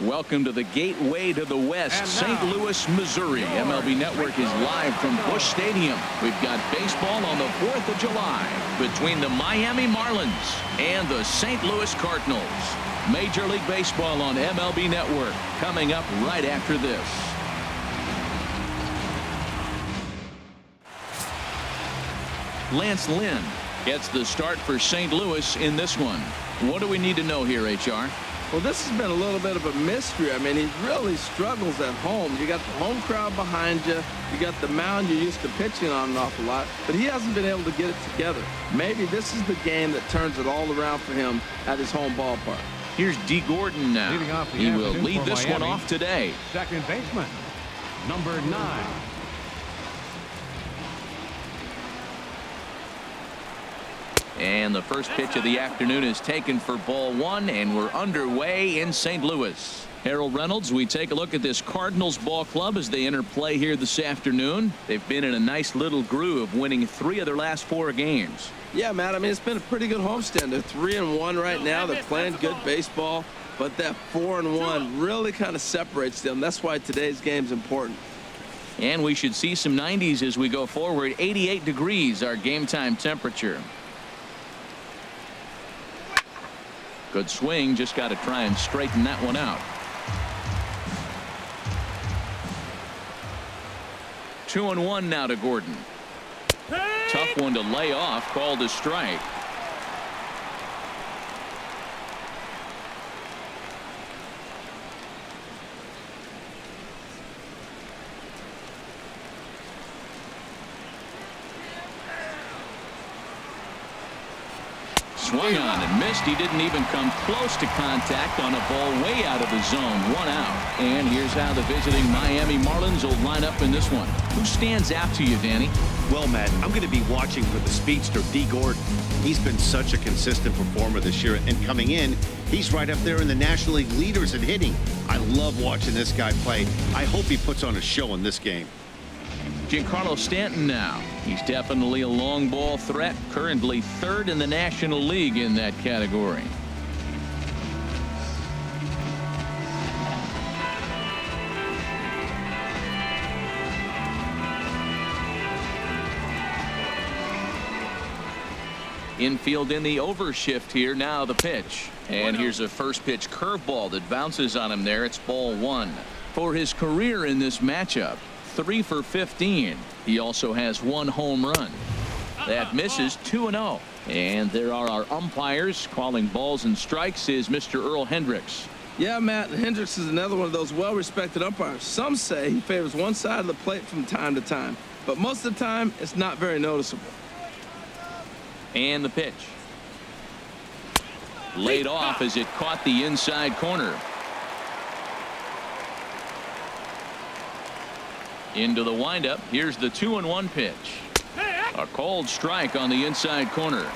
Welcome to the gateway to the West, St. Louis, Missouri. MLB Network is live from Busch Stadium. We've got baseball on the 4th of July between the Miami Marlins and the St. Louis Cardinals. Major League Baseball on MLB Network coming up right after this. Lance Lynn gets the start for St. Louis in this one. What do we need to know here, HR? Well, this has been a little bit of a mystery. I mean, he really struggles at home. You got the home crowd behind you. You got the mound you're used to pitching on an awful lot. But he hasn't been able to get it together. Maybe this is the game that turns it all around for him at his home ballpark. Here's D. Gordon now. He will lead this one off today. Second baseman, number 9. And the first pitch of the afternoon is taken for ball 1, and we're underway in St. Louis. Harold Reynolds, we take a look at this Cardinals ball club as they enter play here this afternoon. They've been in a nice little groove, winning 3 of their last 4 games. Yeah, Matt, I mean, it's been a pretty good homestand. They're 3-1 right now. They're playing good baseball, but that 4-1 really kind of separates them. That's why today's game's important. And we should see some 90s as we go forward. 88 degrees, our game time temperature. Good swing, just got to try and straighten that one out. 2-1 now to Gordon. Tough one to lay off, called a strike. Swung on and missed. He didn't even come close to contact on a ball way out of the zone. 1 out. And here's how the visiting Miami Marlins will line up in this one. Who stands out to you, Danny? Well, Matt, I'm going to be watching for the speedster, D. Gordon. He's been such a consistent performer this year, and coming in, he's right up there in the National League leaders in hitting. I love watching this guy play. I hope he puts on a show in this game. Giancarlo Stanton now. He's definitely a long ball threat, currently 3rd in the National League in that category. Infield in the overshift here. Now the pitch. And here's a first pitch curveball that bounces on him there. It's ball 1. For his career in this matchup, 3 for 15. He also has 1 home run. That misses. 2-0. And there are our umpires calling balls and strikes is Mr. Earl Hendricks. Yeah, Matt, Hendricks is another one of those well-respected umpires. Some say he favors one side of the plate from time to time, but most of the time it's not very noticeable. And the pitch. Laid off as it caught the inside corner. Into the windup. Here's the 2-1 pitch. A called strike on the inside corner.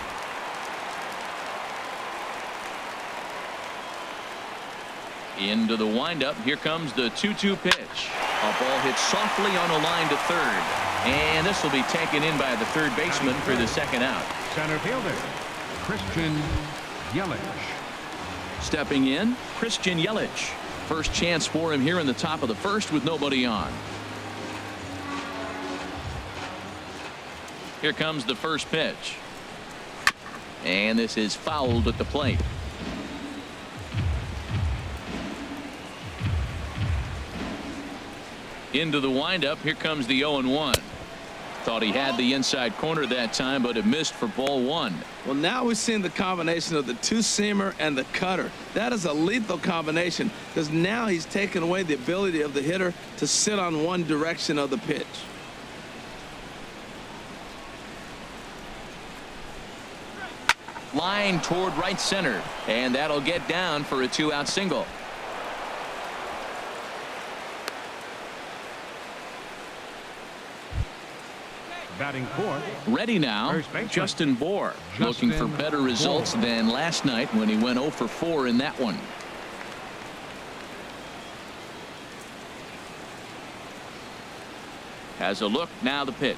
Into the windup. Here comes the 2-2 pitch. A ball hit softly on a line to 3rd. And this will be taken in by the 3rd baseman for the 2nd out. Center fielder, Christian Yelich. Stepping in, Christian Yelich. First chance for him here in the top of the 1st with nobody on. Here comes the first pitch. And this is fouled at the plate. Into the windup. Here comes the 0-1. Thought he had the inside corner that time, but it missed for ball 1. Well, now we've seen the combination of the 2-seamer and the cutter. That is a lethal combination because now he's taken away the ability of the hitter to sit on one direction of the pitch. Line toward right center, and that'll get down for a 2-out single. Batting 4th. Ready now, Justin Bour, looking for better results than last night when he went 0 for 4 in that one. Has a look. Now the pitch.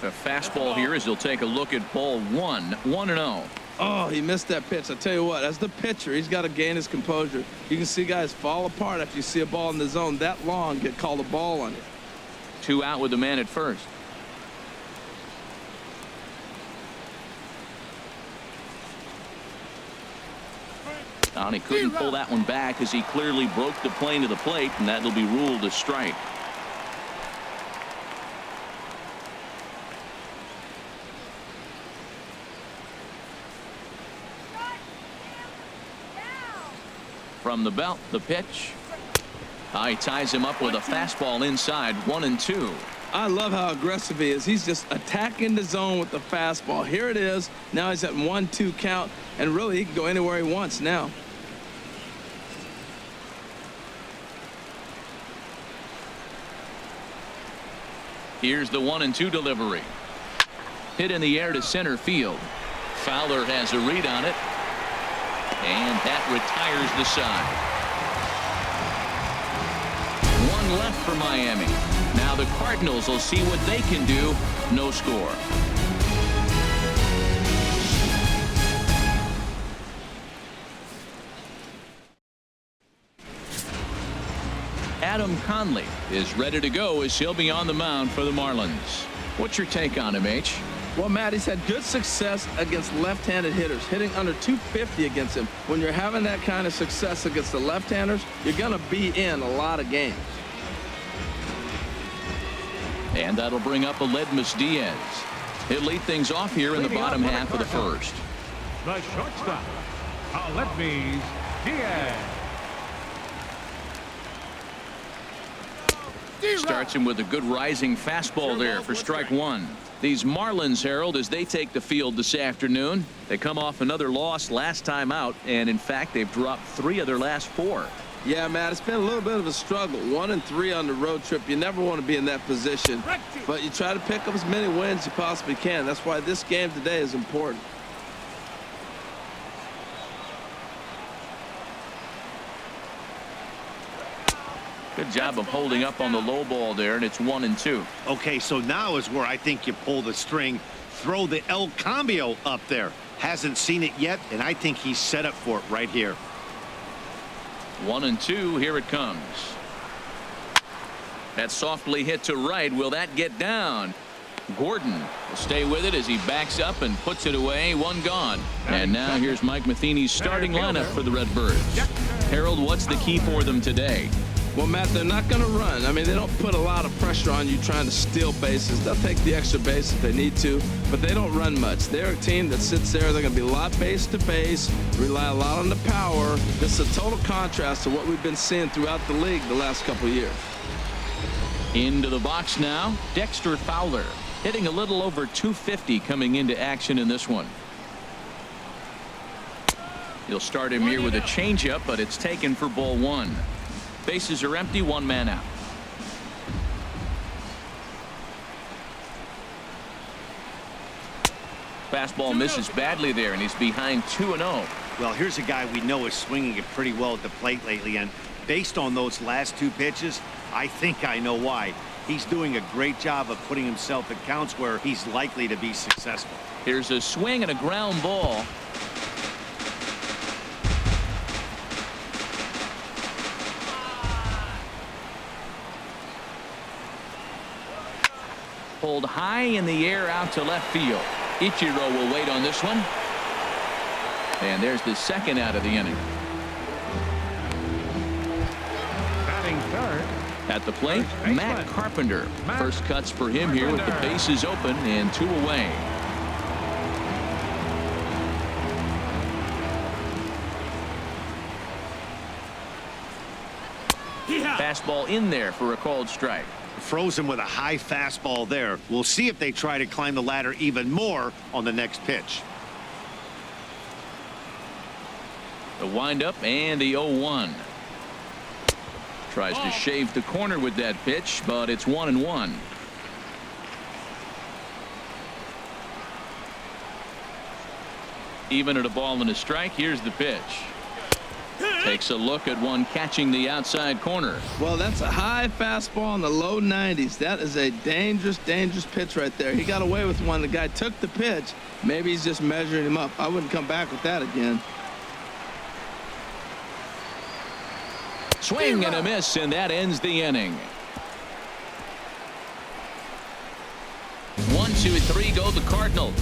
A fastball here as he'll take a look at ball 1. 1-0. Oh, he missed that pitch. I tell you what, as the pitcher, he's got to gain his composure. You can see guys fall apart after you see a ball in the zone that long, get called a ball on you. 2 out with the man at first. And he couldn't pull that one back as he clearly broke the plane to the plate, and that'll be ruled a strike. From the belt, the pitch. He ties him up with a fastball inside, 1-2. I love how aggressive he is. He's just attacking the zone with the fastball. Here it is. Now he's at 1-2 count, and really he can go anywhere he wants now. Here's the 1-2 delivery. Hit in the air to center field. Fowler has a read on it, and that retires the side. 1 left for Miami. Now the Cardinals will see what they can do. No score. Adam Conley is ready to go as he'll be on the mound for the Marlins. What's your take on him, H? Well, Matt, he's had good success against left-handed hitters, hitting under 250 against him. When you're having that kind of success against the left-handers, you're going to be in a lot of games. And that'll bring up Aledmus Diaz. He'll lead things off here in the bottom half of the first. The shortstop, Aledmus Diaz. Starts him with a good rising fastball there for strike 1. These Marlins, Harold, as they take the field this afternoon, they come off another loss last time out, and in fact they've dropped 3 of their last 4. Yeah, Matt, it's been a little bit of a struggle. 1-3 on the road trip. You never want to be in that position, but you try to pick up as many wins as you possibly can. That's why this game today is important. Good job of holding up on the low ball there, and it's 1-2. Okay, so now is where I think you pull the string. Throw the El Cambio up there. Hasn't seen it yet, and I think he's set up for it right here. 1-2. Here it comes. That softly hit to right. Will that get down? Gordon will stay with it as he backs up and puts it away. 1 gone. And now here's Mike Matheny's starting lineup for the Redbirds. Harold, what's the key for them today? Well, Matt, they're not going to run. I mean, they don't put a lot of pressure on you trying to steal bases. They'll take the extra base if they need to, but they don't run much. They're a team that sits there. They're going to be a lot base to base, rely a lot on the power. This is a total contrast to what we've been seeing throughout the league the last couple of years. Into the box now, Dexter Fowler, hitting a little over 250 coming into action in this one. You'll start him here with a changeup, but it's taken for ball 1. Bases are empty, 1 man out. Fastball misses badly there, and he's behind 2-0. Well, here's a guy we know is swinging it pretty well at the plate lately, and based on those last 2 pitches, I think I know why. He's doing a great job of putting himself in counts where he's likely to be successful. Here's a swing and a ground ball. Pulled high in the air out to left field. Ichiro will wait on this one. And there's the 2nd out of the inning. Batting third. At the plate, Matt Carpenter. First cuts for him here with the bases open and 2 away. Fastball in there for a called strike. Frozen with a high fastball there. We'll see if they try to climb the ladder even more on the next pitch. The windup and the 0-1. Tries to shave the corner with that pitch, but it's 1-1. Even at a ball and a strike. Here's the pitch. Takes a look at one catching the outside corner. Well, that's a high fastball in the low 90s. That is a dangerous, dangerous pitch right there. He got away with one. The guy took the pitch. Maybe he's just measuring him up. I wouldn't come back with that again. Swing and a miss, and that ends the inning. 1, 2, 3 go the Cardinals.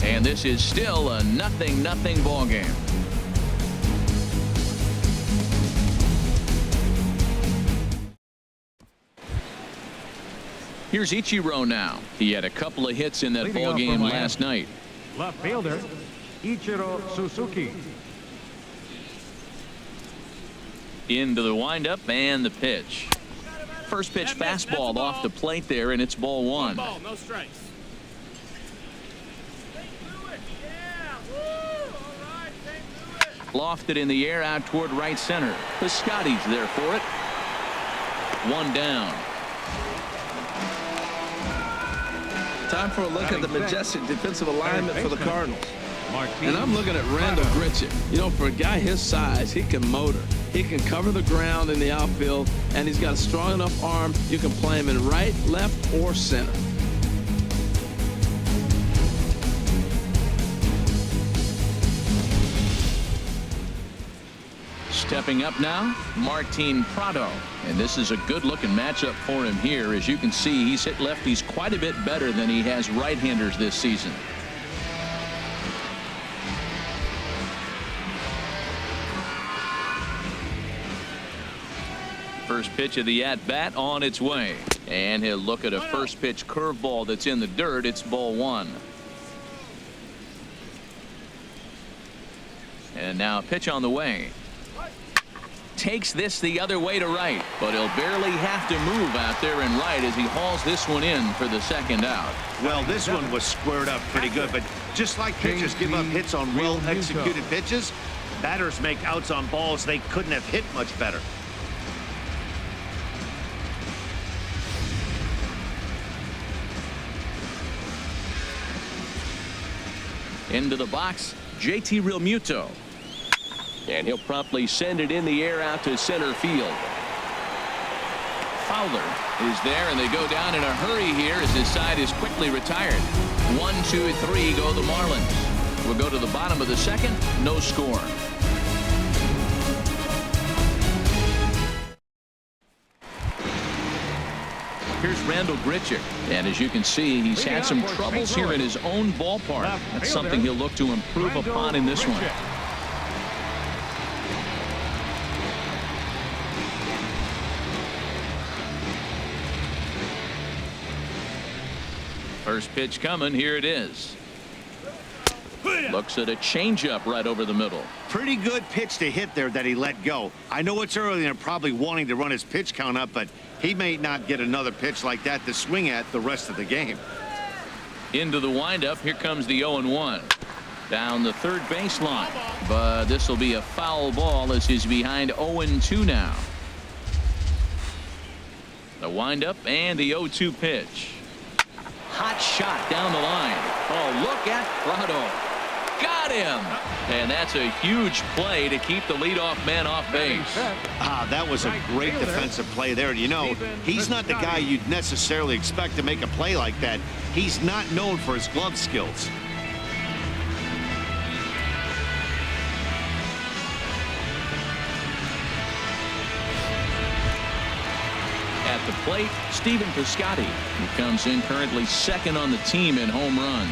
And this is still a 0-0 ball game. Here's Ichiro now. He had a couple of hits in that ball game last night. Left fielder, Ichiro Suzuki. Into the windup and the pitch. First pitch fastball off the plate there, and it's ball one. Ball, no strikes. Lofted in the air out toward right center. Piscotty's there for it. One down. Time for a look at the majestic defensive alignment for the Cardinals. Martin. And I'm looking at Randall Grichuk. You know, for a guy his size, he can motor. He can cover the ground in the outfield, and he's got a strong enough arm. You can play him in right, left, or center. Stepping up now, Martin Prado. And this is a good-looking matchup for him here. As you can see, he's hit lefties quite a bit better than he has right-handers this season. First pitch of the at-bat on its way. And he'll look at a first pitch curveball that's in the dirt. It's ball one. And now a pitch on the way. Takes this the other way to right, but he'll barely have to move out there in right as he hauls this one in for the second out. Well, this one was squared up pretty good, but just like pitchers give up hits on well-executed pitches, batters make outs on balls they couldn't have hit much better. Into the box, JT Realmuto. And he'll promptly send it in the air out to center field. Fowler is there, and they go down in a hurry here as his side is quickly retired. 1, 2, 3 go the Marlins. We'll go to the bottom of the second. No score. Here's Randall Grichuk, and as you can see, he's had some troubles here in his own ballpark. That's something he'll look to improve upon in this one. First pitch coming. Here it is. Looks at a changeup right over the middle. Pretty good pitch to hit there that he let go. I know it's early and probably wanting to run his pitch count up, but he may not get another pitch like that to swing at the rest of the game. Into the windup. Here comes the 0-1. Down the third baseline. But this will be a foul ball as he's behind 0-2 now. The windup and the 0-2 pitch. Hot shot down the line. Oh, look at Prado. Got him. And that's a huge play to keep the leadoff man off base. That was a great defensive play there. You know, he's not the guy you'd necessarily expect to make a play like that. He's not known for his glove skills. At the plate, Stephen Piscotty, who comes in currently second on the team in home runs.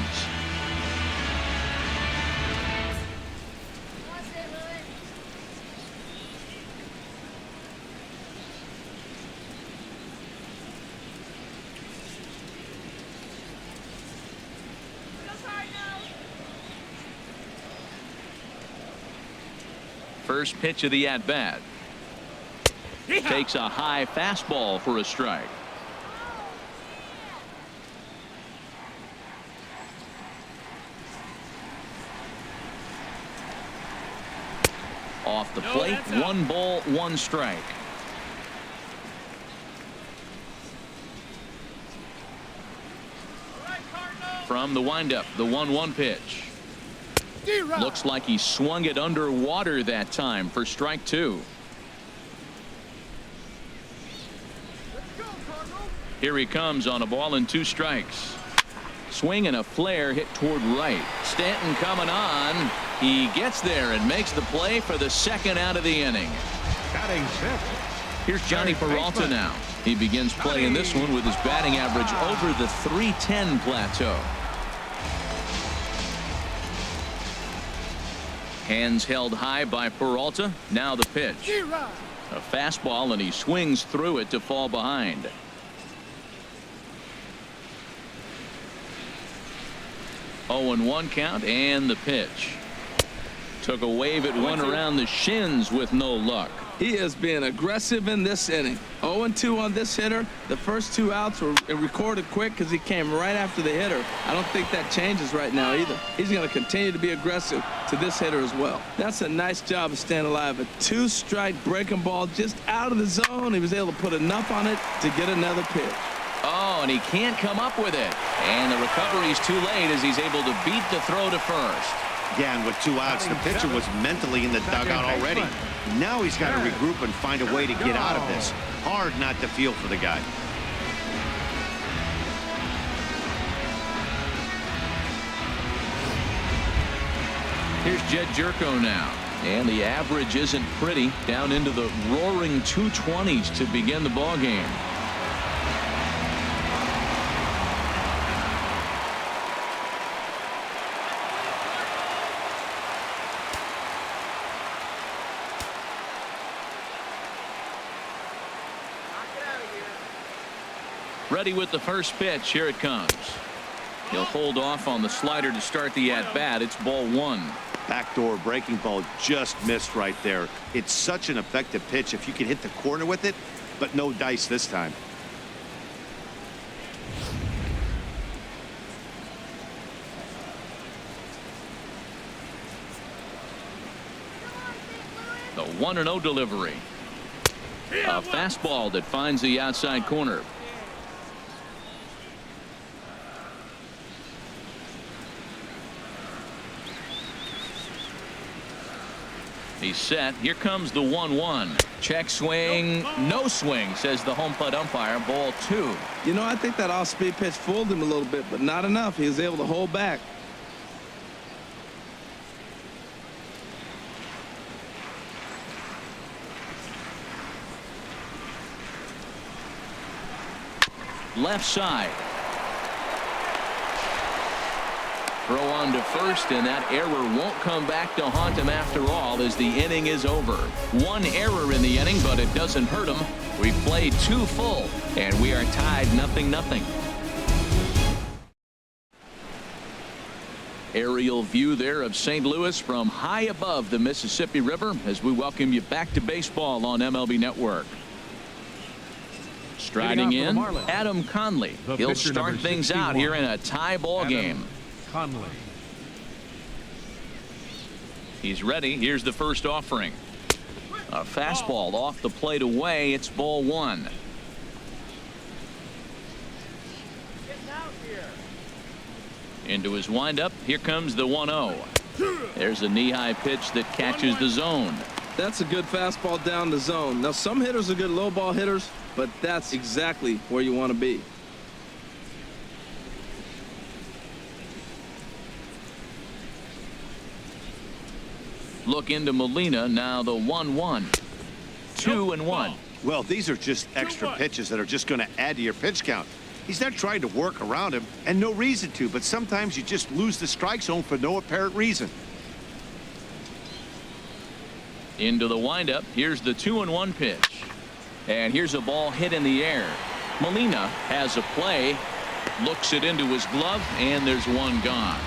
First pitch of the at-bat. Takes a high fastball for a strike. Off the plate, 1 ball, 1 strike. From the windup, the 1-1 pitch. Looks like he swung it underwater that time for strike 2. Here he comes on a ball and 2 strikes. Swing and a flare hit toward right. Stanton coming on. He gets there and makes the play for the 2nd out of the inning. Batting 6th. Here's Johnny Peralta now. He begins playing this one with his batting average over the .310 plateau. Hands held high by Peralta. Now the pitch. A fastball, and he swings through it to fall behind. Oh, and 1 count, and the pitch. Took a wave at one around the shins with no luck. He is being aggressive in this inning. 0-2 on this hitter. The first 2 outs were recorded quick because he came right after the hitter. I don't think that changes right now either. He's going to continue to be aggressive to this hitter as well. That's a nice job of staying alive. A 2-strike breaking ball just out of the zone. He was able to put enough on it to get another pitch. Oh, and he can't come up with it. And the recovery's too late as he's able to beat the throw to first. Yeah, and with 2 outs, the pitcher was mentally in the dugout already. Now he's got to regroup and find a way to get out of this. Hard not to feel for the guy. Here's Jed Jerko now. And the average isn't pretty. Down into the roaring 220s to begin the ball game. Ready with the first pitch. Here it comes. He'll hold off on the slider to start the at-bat. It's ball 1. Backdoor breaking ball just missed right there. It's such an effective pitch if you can hit the corner with it, but no dice this time. The 1-0 delivery. A fastball that finds the outside corner. He's set. Here comes the 1-1. Check swing. No swing, says the home plate umpire. Ball 2. You know, I think that off-speed pitch fooled him a little bit, but not enough. He was able to hold back. Left side. Throw on to first, and that error won't come back to haunt him after all as the inning is over. 1 error in the inning, but it doesn't hurt him. We've played 2 full, and we are tied 0-0. Aerial view there of St. Louis from high above the Mississippi River as we welcome you back to baseball on MLB Network. Striding in, Adam Conley. He'll start things out here in a tie ball game. Conley. He's ready. Here's the first offering. A fastball off the plate away. It's ball 1. Into his windup. Here comes the 1-0. There's a knee-high pitch that catches the zone. That's a good fastball down the zone. Now, some hitters are good low ball hitters, but that's exactly where you want to be. Look into Molina. Now the 1-1. 2-1. Well, these are just extra pitches that are just going to add to your pitch count. He's not trying to work around him, and no reason to, but sometimes you just lose the strike zone for no apparent reason. Into the windup. Here's the 2-1 pitch. And here's a ball hit in the air. Molina has a play. Looks it into his glove, and there's one gone.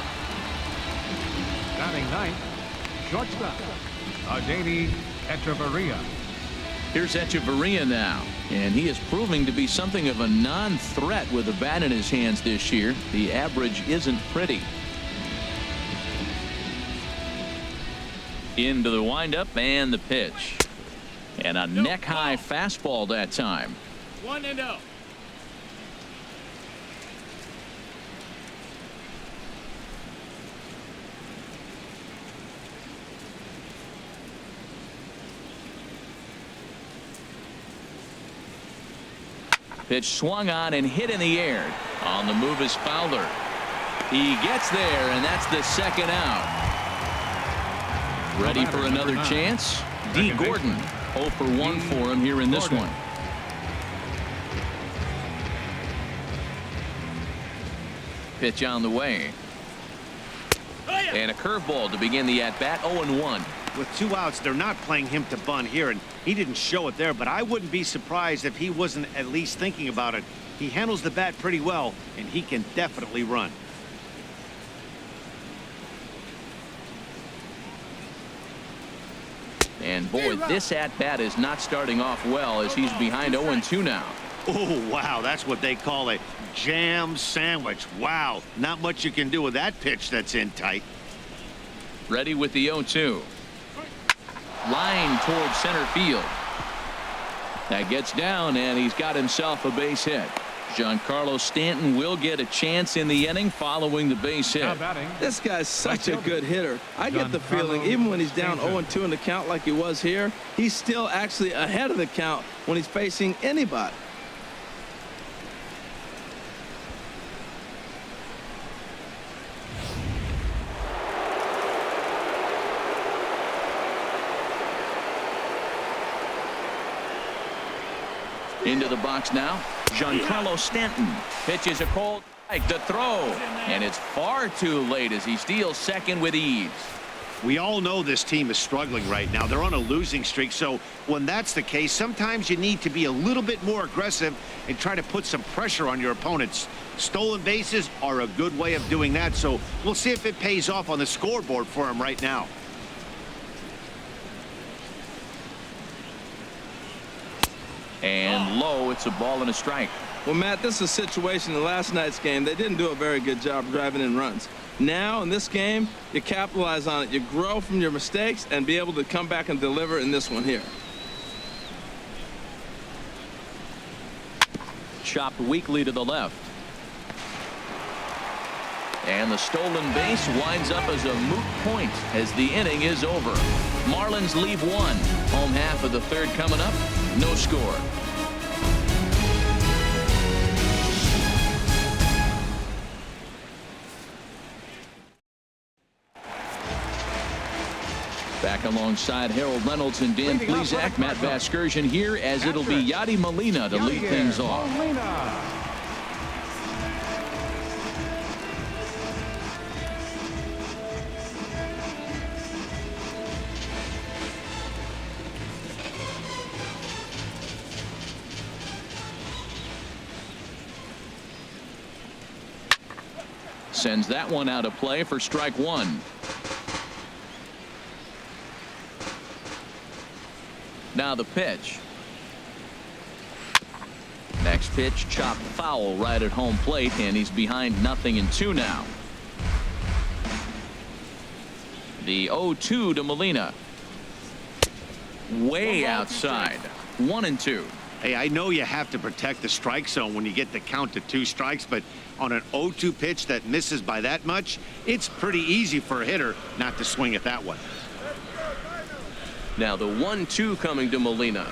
Batting 9th. Shortstop. Adeiny Echeverria. Here's Echeverria now, and he is proving to be something of a non-threat with a bat in his hands this year. The average isn't pretty. Into the windup and the pitch. And a neck-high fastball that time. 1-0. Pitch swung on and hit in the air. On the move is Fowler. He gets there, and that's the second out. Ready for another chance? D. Gordon. 0 for 1 for him here in this one. Pitch on the way. And a curveball to begin the at-bat. 0-1. With 2 outs, they're not playing him to bunt here, and he didn't show it there, but I wouldn't be surprised if he wasn't at least thinking about it. He handles the bat pretty well, and he can definitely run. And boy, this at-bat is not starting off well as he's behind 0-2 now. Oh, wow, that's what they call a jam sandwich. Wow, not much you can do with that pitch that's in tight. Ready with the 0-2. Line towards center field. That gets down, and he's got himself a base hit. Giancarlo Stanton will get a chance in the inning following the base hit. This guy's such a good hitter. I get the feeling even when he's down 0-2 in the count like he was here, he's still actually ahead of the count when he's facing anybody. Into the box now. Giancarlo Stanton pitches a cold strike. The throw, and it's far too late as he steals second with ease. We all know this team is struggling right now. They're on a losing streak, so when that's the case, sometimes you need to be a little bit more aggressive and try to put some pressure on your opponents. Stolen bases are a good way of doing that, so we'll see if it pays off on the scoreboard for him right now. And low, it's a ball and a strike. Well, Matt, this is a situation in last night's game. They didn't do a very good job driving in runs. Now, in this game, you capitalize on it. You grow from your mistakes and be able to come back and deliver in this one here. Chopped weakly to the left. And the stolen base winds up as a moot point as the inning is over. Marlins leave 1. Home half of the third coming up. No score. Back alongside Harold Reynolds and Dan Plesac, Matt Vasgersian here as it'll be Yadi Molina to lead things off. Sends that one out of play for strike 1. Now the pitch. Next pitch chopped foul right at home plate, and he's behind 0-2 now. The 0-2 to Molina. Way outside. 1-2. Hey, I know you have to protect the strike zone when you get the count to 2 strikes, but on an 0-2 pitch that misses by that much, it's pretty easy for a hitter not to swing at that one. Now the 1-2 coming to Molina.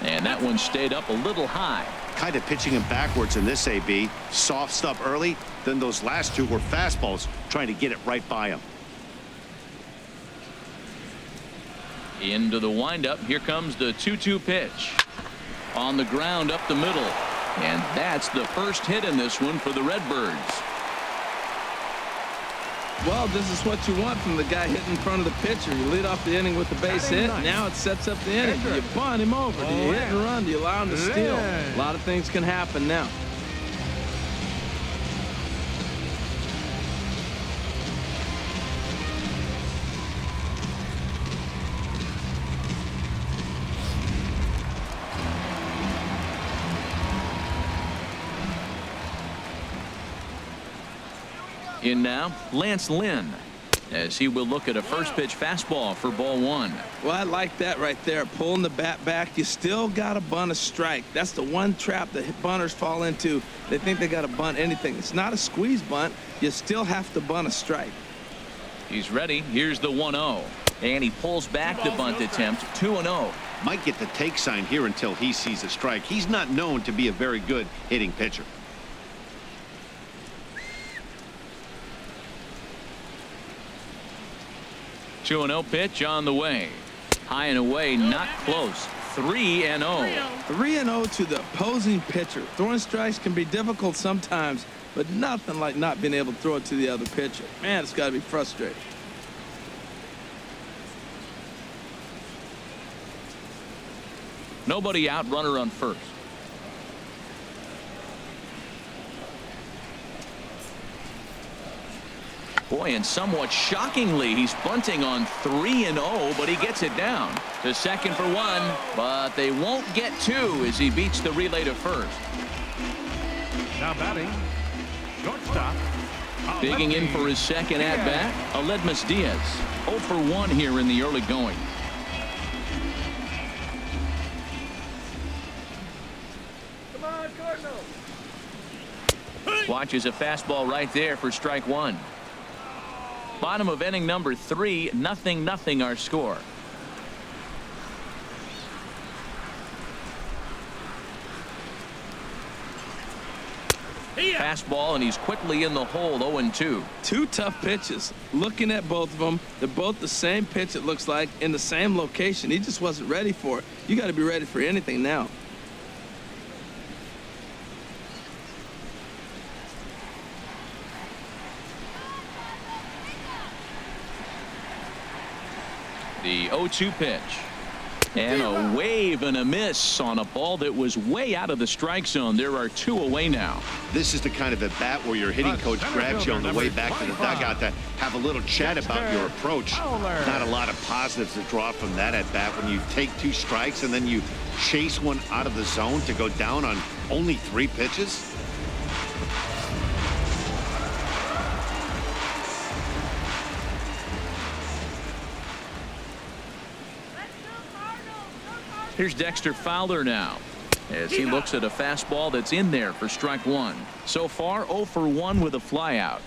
And that one stayed up a little high. Kind of pitching him backwards in this AB. Soft stuff early, then those last 2 were fastballs, trying to get it right by him. Into the windup. Here comes the 2-2 pitch. On the ground up the middle. And that's the first hit in this one for the Redbirds. Well, this is what you want from the guy hitting in front of the pitcher. You lead off the inning with the base hit. Now it sets up the inning. Do you bunt him over? Do you hit and run? Do you allow him to steal? A lot of things can happen now. In now, Lance Lynn, as he will look at a first pitch fastball for ball 1. Well, I like that right there. Pulling the bat back. You still got to bunt a strike. That's the one trap that bunters fall into. They think they got to bunt anything. It's not a squeeze bunt. You still have to bunt a strike. He's ready. Here's the 1-0. And he pulls back the bunt attempt. 2-0. Might get the take sign here until he sees a strike. He's not known to be a very good hitting pitcher. Two 2-0 pitch on the way. High and away, not close. 3-0. 3-0 to the opposing pitcher. Throwing strikes can be difficult sometimes, but nothing like not being able to throw it to the other pitcher. Man, it's got to be frustrating. Nobody out, runner on first. Boy, and somewhat shockingly, he's bunting on 3-0, but he gets it down to second for one, but they won't get two as he beats the relay to first. Now batting, shortstop. Digging in for his second at bat, Aledmus Diaz. 0 for 1 here in the early going. Come on, Cardinals. Watches a fastball right there for strike one. Bottom of inning number 3, 0-0 our score. Fastball, and he's quickly in the hole. 0-2. Two tough pitches. Looking at both of them, they're both the same pitch, it looks like, in the same location. He just wasn't ready for it. You got to be ready for anything now. The 0-2 pitch. And a wave and a miss on a ball that was way out of the strike zone. There are 2 away now. This is the kind of at bat where your hitting coach grabs you on the way back to the dugout to have a little chat about your approach. Not a lot of positives to draw from that at bat when you take 2 strikes and then you chase one out of the zone to go down on only 3 pitches. Here's Dexter Fowler now as he looks at a fastball that's in there for strike one. So far 0 for 1 with a flyout.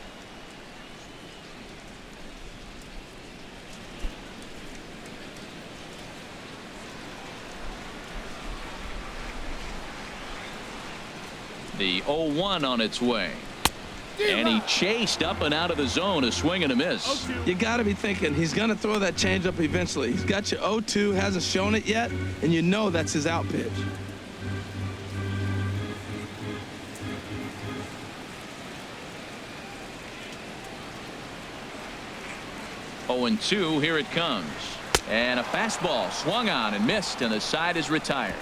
The 0-1 on its way. And he chased up and out of the zone, a swing and a miss. You got to be thinking he's going to throw that changeup eventually. He's got your 0-2, hasn't shown it yet, and you know that's his out pitch. Oh, and 2, here it comes. And a fastball swung on and missed, and the side is retired.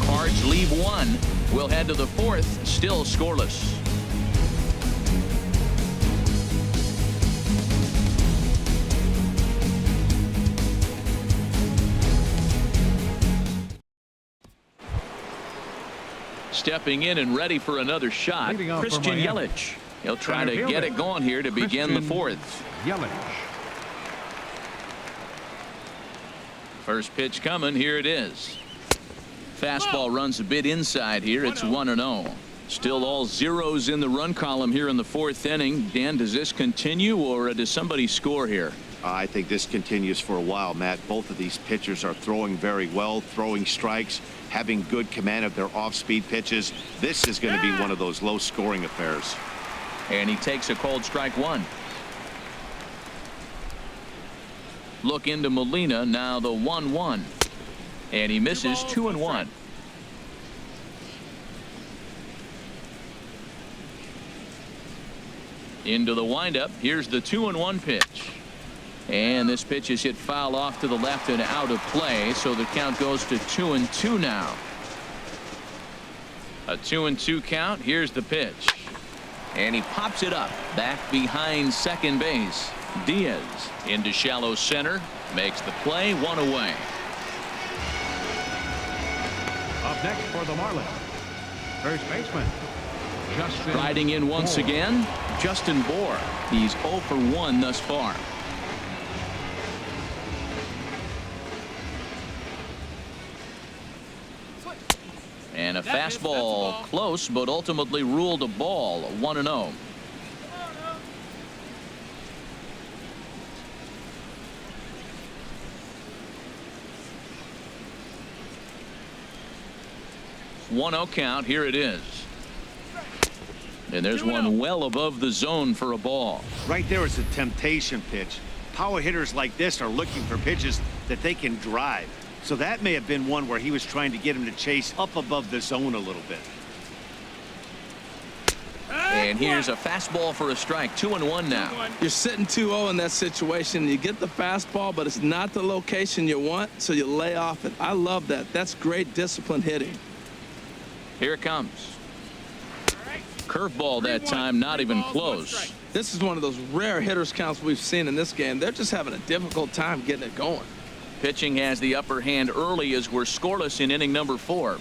Cards leave 1. We'll head to the 4th, still scoreless. Stepping in and ready for another shot, Christian Yelich. He'll try to get it going here to begin the 4th. Yelich. First pitch coming, here it is. Fastball runs a bit inside here. It's 1-0. Still all zeros in the run column here in the 4th inning. Dan, does this continue or does somebody score here? I think this continues for a while, Matt. Both of these pitchers are throwing very well, throwing strikes, having good command of their off-speed pitches. This is going to be one of those low-scoring affairs. And he takes a cold strike 1. Look into Molina, now the 1-1. And he misses 2-1. Into the windup. Here's the 2-1 pitch. And this pitch is hit foul off to the left and out of play. So the count goes to 2-2 now. A 2-2 count. Here's the pitch. And he pops it up back behind second base. Diaz into shallow center. Makes the play. 1 away. Up next for the Marlins, first baseman Justin Riding in once Bohr. again, Justin Bohr. He's 0 for 1 thus far. And a fastball close, but ultimately ruled a ball. 1-0. 1-0 count. Here it is. And there's one well above the zone for a ball. Right there is a temptation pitch. Power hitters like this are looking for pitches that they can drive. So that may have been one where he was trying to get him to chase up above the zone a little bit. And here's a fastball for a strike. 2-1 now. You're sitting 2-0 in that situation. You get the fastball, but it's not the location you want, so you lay off it. I love that. That's great disciplined hitting. Here it comes. Curveball that time, not even close. This is one of those rare hitters counts we've seen in this game. They're just having a difficult time getting it going. Pitching has the upper hand early as we're scoreless in inning number 4.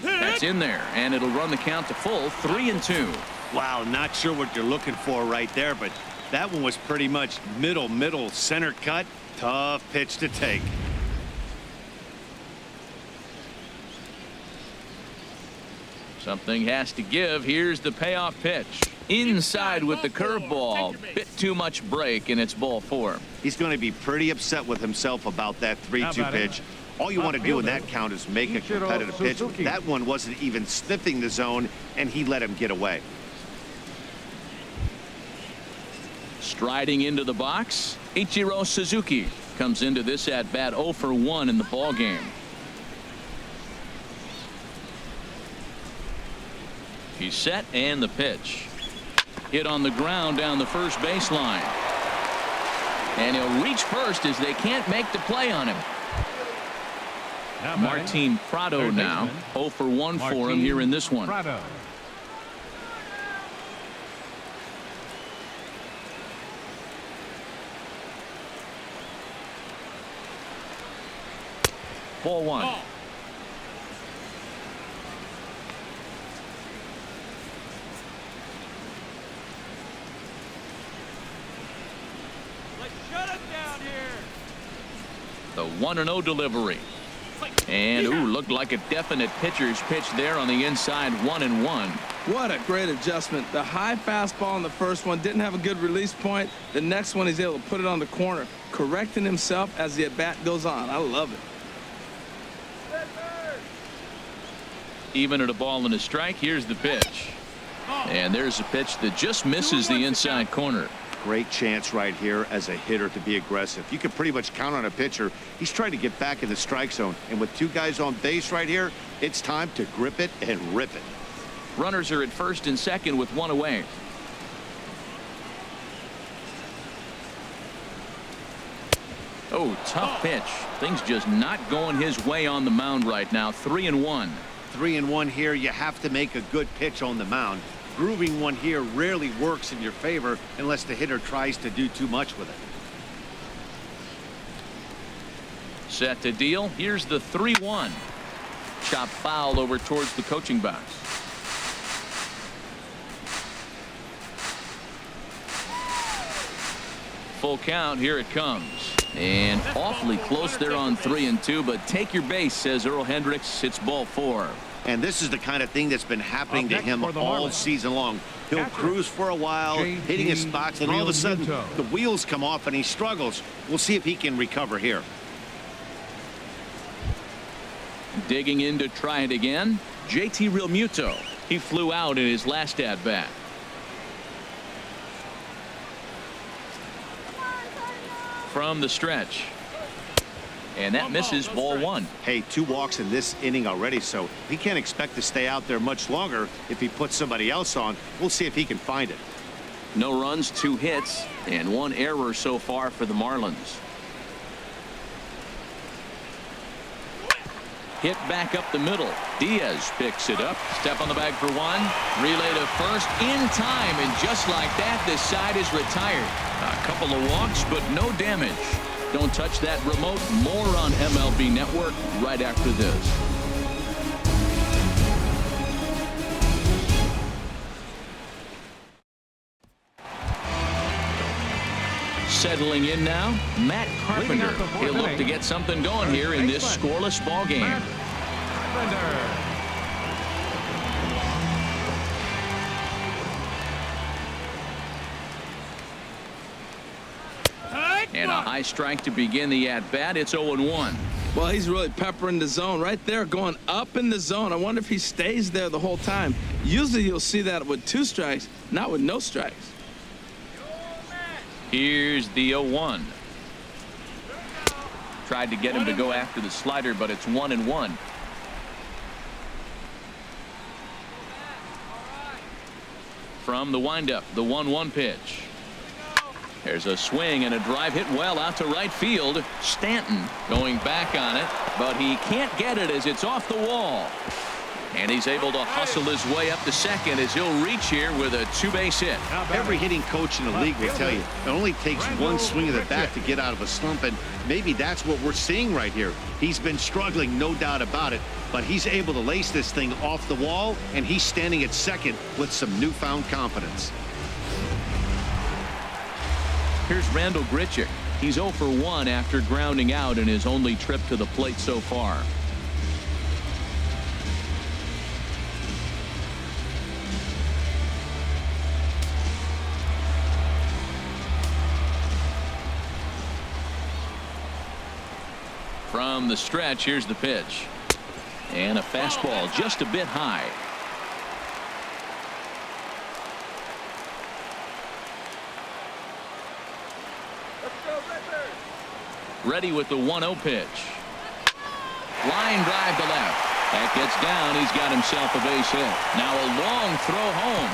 That's in there, and it'll run the count to full. 3-2. Wow, not sure what you're looking for right there, but that one was pretty much middle center cut. Tough pitch to take. Something has to give. Here's the payoff pitch. Inside with the curveball. Bit too much break, and it's ball 4. He's going to be pretty upset with himself about that 3-2 pitch. All you want to do in that count is make a competitive pitch. That one wasn't even sniffing the zone, and he let him get away. Striding into the box, Ichiro Suzuki comes into this at bat 0 for 1 in the ball game. He's set, and the pitch. Hit on the ground down the first baseline. And he'll reach first as they can't make the play on him. Martin Prado now 0 for 1 for him here in this one. Prado. Ball 1. The 1-0 delivery. And, ooh, looked like a definite pitcher's pitch there on the inside. 1-1. What a great adjustment. The high fastball in the first one didn't have a good release point. The next one, he's able to put it on the corner, correcting himself as the at-bat goes on. I love it. Even at a ball and a strike, here's the pitch. And there's a pitch that just misses the inside corner. Great chance right here as a hitter to be aggressive. You can pretty much count on a pitcher. He's trying to get back in the strike zone. And with 2 guys on base right here, it's time to grip it and rip it. Runners are at first and second with 1 away. Oh, tough pitch. Things just not going his way on the mound right now. 3-1. 3-1 here. You have to make a good pitch on the mound. Grooving one here rarely works in your favor unless the hitter tries to do too much with it. Set to deal. Here's the 3-1. Chop foul over towards the coaching box. Full count. Here it comes. And awfully close there on 3-2, but take your base, says Earl Hendricks. It's ball 4. And this is the kind of thing that's been happening to him all season long. He'll cruise for a while, hitting his spots, and all of a sudden the wheels come off and he struggles. We'll see if he can recover here. Digging in to try it again, JT Realmuto. He flew out in his last at bat. From the stretch. And that misses ball 1. Hey, 2 walks in this inning already, so he can't expect to stay out there much longer if he puts somebody else on. We'll see if he can find it. No runs, 2 hits, and 1 error so far for the Marlins. Hit back up the middle. Diaz picks it up. Step on the bag for 1. Relay to first in time, and just like that, this side is retired. A couple of walks, but no damage. Don't touch that remote. More on MLB Network right after this. Settling in now, Matt Carpenter. He'll look to get something going here in this scoreless ball game. And a high strike to begin the at-bat. It's 0-1. Well, he's really peppering the zone right there, going up in the zone. I wonder if he stays there the whole time. Usually you'll see that with 2 strikes, not with no strikes. Here's the 0-1. Tried to get him to go after the slider, but it's 1-1. From the windup, the 1-1 pitch. There's a swing and a drive hit well out to right field. Stanton going back on it, but he can't get it as it's off the wall. And he's able to hustle his way up to second as he'll reach here with a 2-base hit. Every hitting coach in the league will tell you it only takes one swing of the bat to get out of a slump, and maybe that's what we're seeing right here. He's been struggling, no doubt about it, but he's able to lace this thing off the wall, and he's standing at second with some newfound confidence. Here's Randall Grichuk. He's 0 for 1 after grounding out in his only trip to the plate so far. From the stretch, here's the pitch. And a fastball just a bit high. Ready with the 1-0 pitch. Line drive to left. That gets down. He's got himself a base hit. Now a long throw home.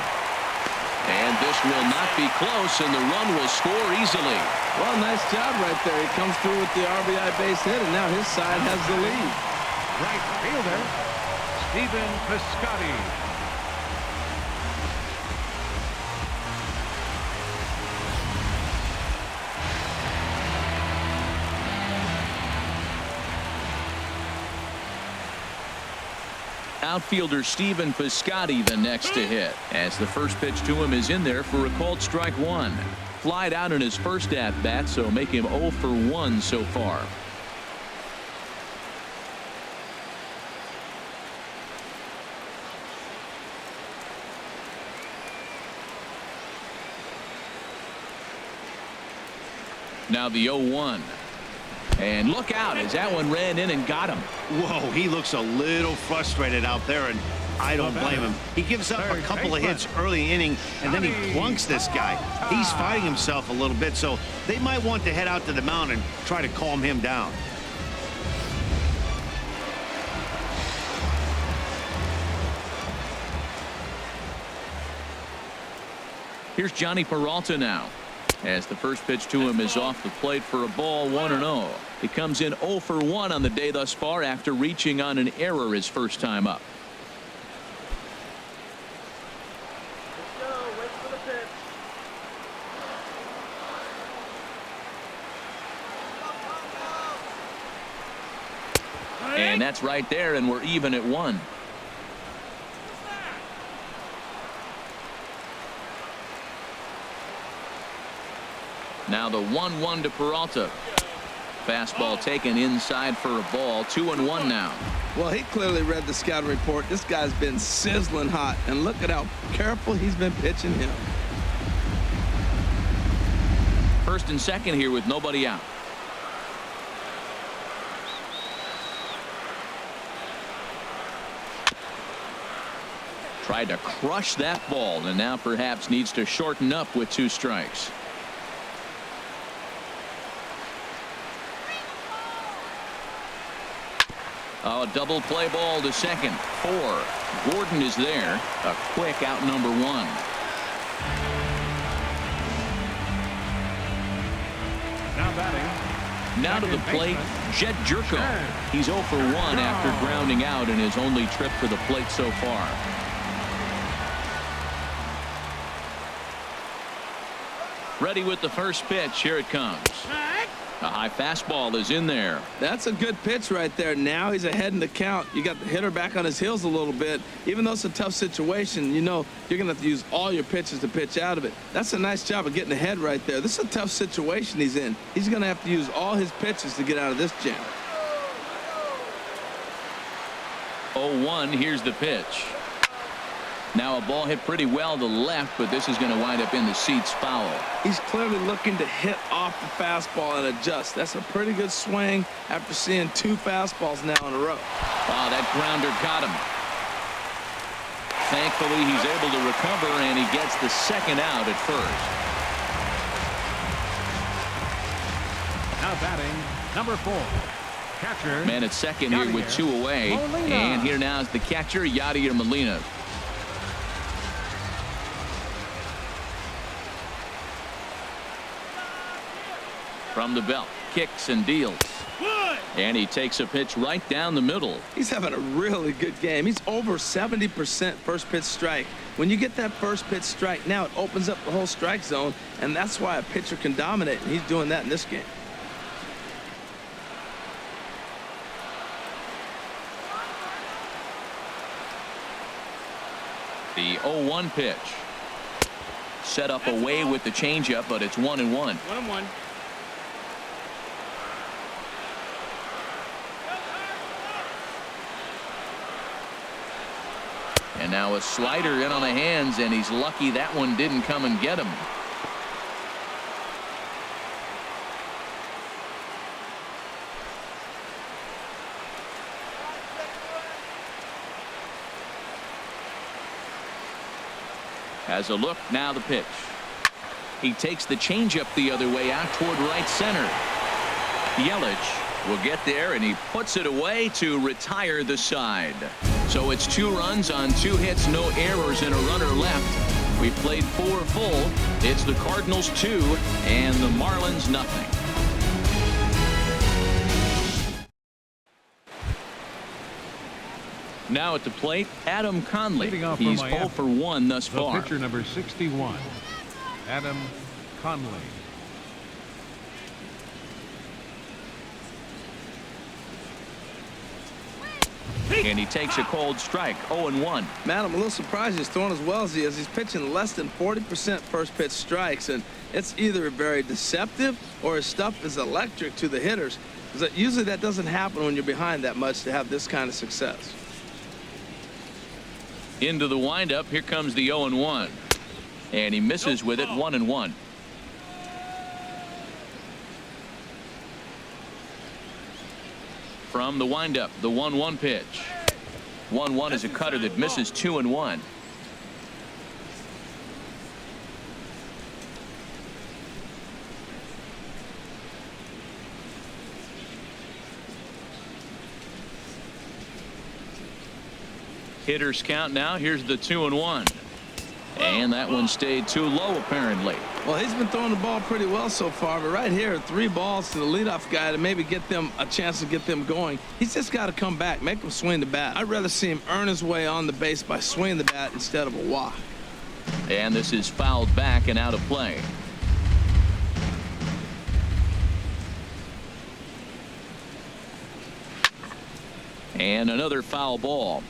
And this will not be close, and the run will score easily. Well, nice job right there. He comes through with the RBI base hit, and now his side has the lead. Right fielder, Stephen Piscotty. Outfielder Stephen Piscotty the next to hit, as the first pitch to him is in there for a called strike 1. Flied out in his first at bat, so make him 0 for 1 so far. Now the 0-1. And look out as that one ran in and got him. Whoa, he looks a little frustrated out there, and I don't blame him. He gives up a couple of hits early inning, and then he plunks this guy. He's fighting himself a little bit, so they might want to head out to the mound and try to calm him down. Here's Johnny Peralta now, as the first pitch to him is off the plate for a ball, 1-0. He comes in 0 for 1 on the day thus far after reaching on an error his first time up. Let's go. Wait for the pitch. And that's right there, and we're even at 1. Now the 1-1 to Peralta. Fastball taken inside for a ball. 2-1 now. Well, he clearly read the scouting report. This guy's been sizzling hot, and look at how careful he's been pitching him. First and second here with nobody out. Tried to crush that ball, and now perhaps needs to shorten up with 2 strikes. A double play ball to second. 4. Gordon is there. A quick out number 1. Now batting. Now to the plate, Jed Jerko. He's 0 for 1 after grounding out in his only trip to the plate so far. Ready with the first pitch. Here it comes. A high fastball is in there. That's a good pitch right there. Now he's ahead in the count. You got the hitter back on his heels a little bit. Even though it's a tough situation, you know you're going to have to use all your pitches to pitch out of it. That's a nice job of getting ahead right there. This is a tough situation he's in. He's going to have to use all his pitches to get out of this jam. 0-1. Here's the pitch. Now a ball hit pretty well to left, but this is going to wind up in the seats foul. He's clearly looking to hit off the fastball and adjust. That's a pretty good swing after seeing 2 fastballs now in a row. Oh, that grounder got him. Thankfully, he's able to recover, and he gets the second out at first. Now batting, number 4. Catcher. Man at second here with 2 away. Molina. And here now is the catcher, Yadier Molina. From the belt, kicks and deals. And he takes a pitch right down the middle. He's having a really good game. He's over 70% first pitch strike. When you get that first pitch strike, now it opens up the whole strike zone, and that's why a pitcher can dominate, and he's doing that in this game. The 0-1 pitch. Set up away with the changeup, but it's 1-1. 1-1. And now a slider in on the hands, and he's lucky that one didn't come and get him. Has a look, now the pitch. He takes the changeup the other way out toward right center. Yelich will get there, and he puts it away to retire the side. So it's 2 runs on 2 hits, no errors, and a runner left. We played 4 full. It's the Cardinals 2 and the Marlins nothing. Now at the plate, Adam Conley. He's 0 for 1 thus far. Pitcher number 61, Adam Conley. And he takes a cold strike, 0-1. Man, I'm a little surprised he's throwing as well as he is. He's pitching less than 40% first pitch strikes, and it's either very deceptive or his stuff is electric to the hitters. Because usually that doesn't happen when you're behind that much to have this kind of success. Into the windup, here comes the 0-1. And he misses with it, 1-1. From the windup, the 1-1 pitch. 1-1 is a cutter that misses 2-1. Hitters count now. Here's the 2-1. And that one stayed too low, apparently. Well, he's been throwing the ball pretty well so far, but right here, 3 balls to the leadoff guy to maybe get them a chance to get them going. He's just got to come back, make him swing the bat. I'd rather see him earn his way on the base by swinging the bat instead of a walk. And this is fouled back and out of play. And another foul ball.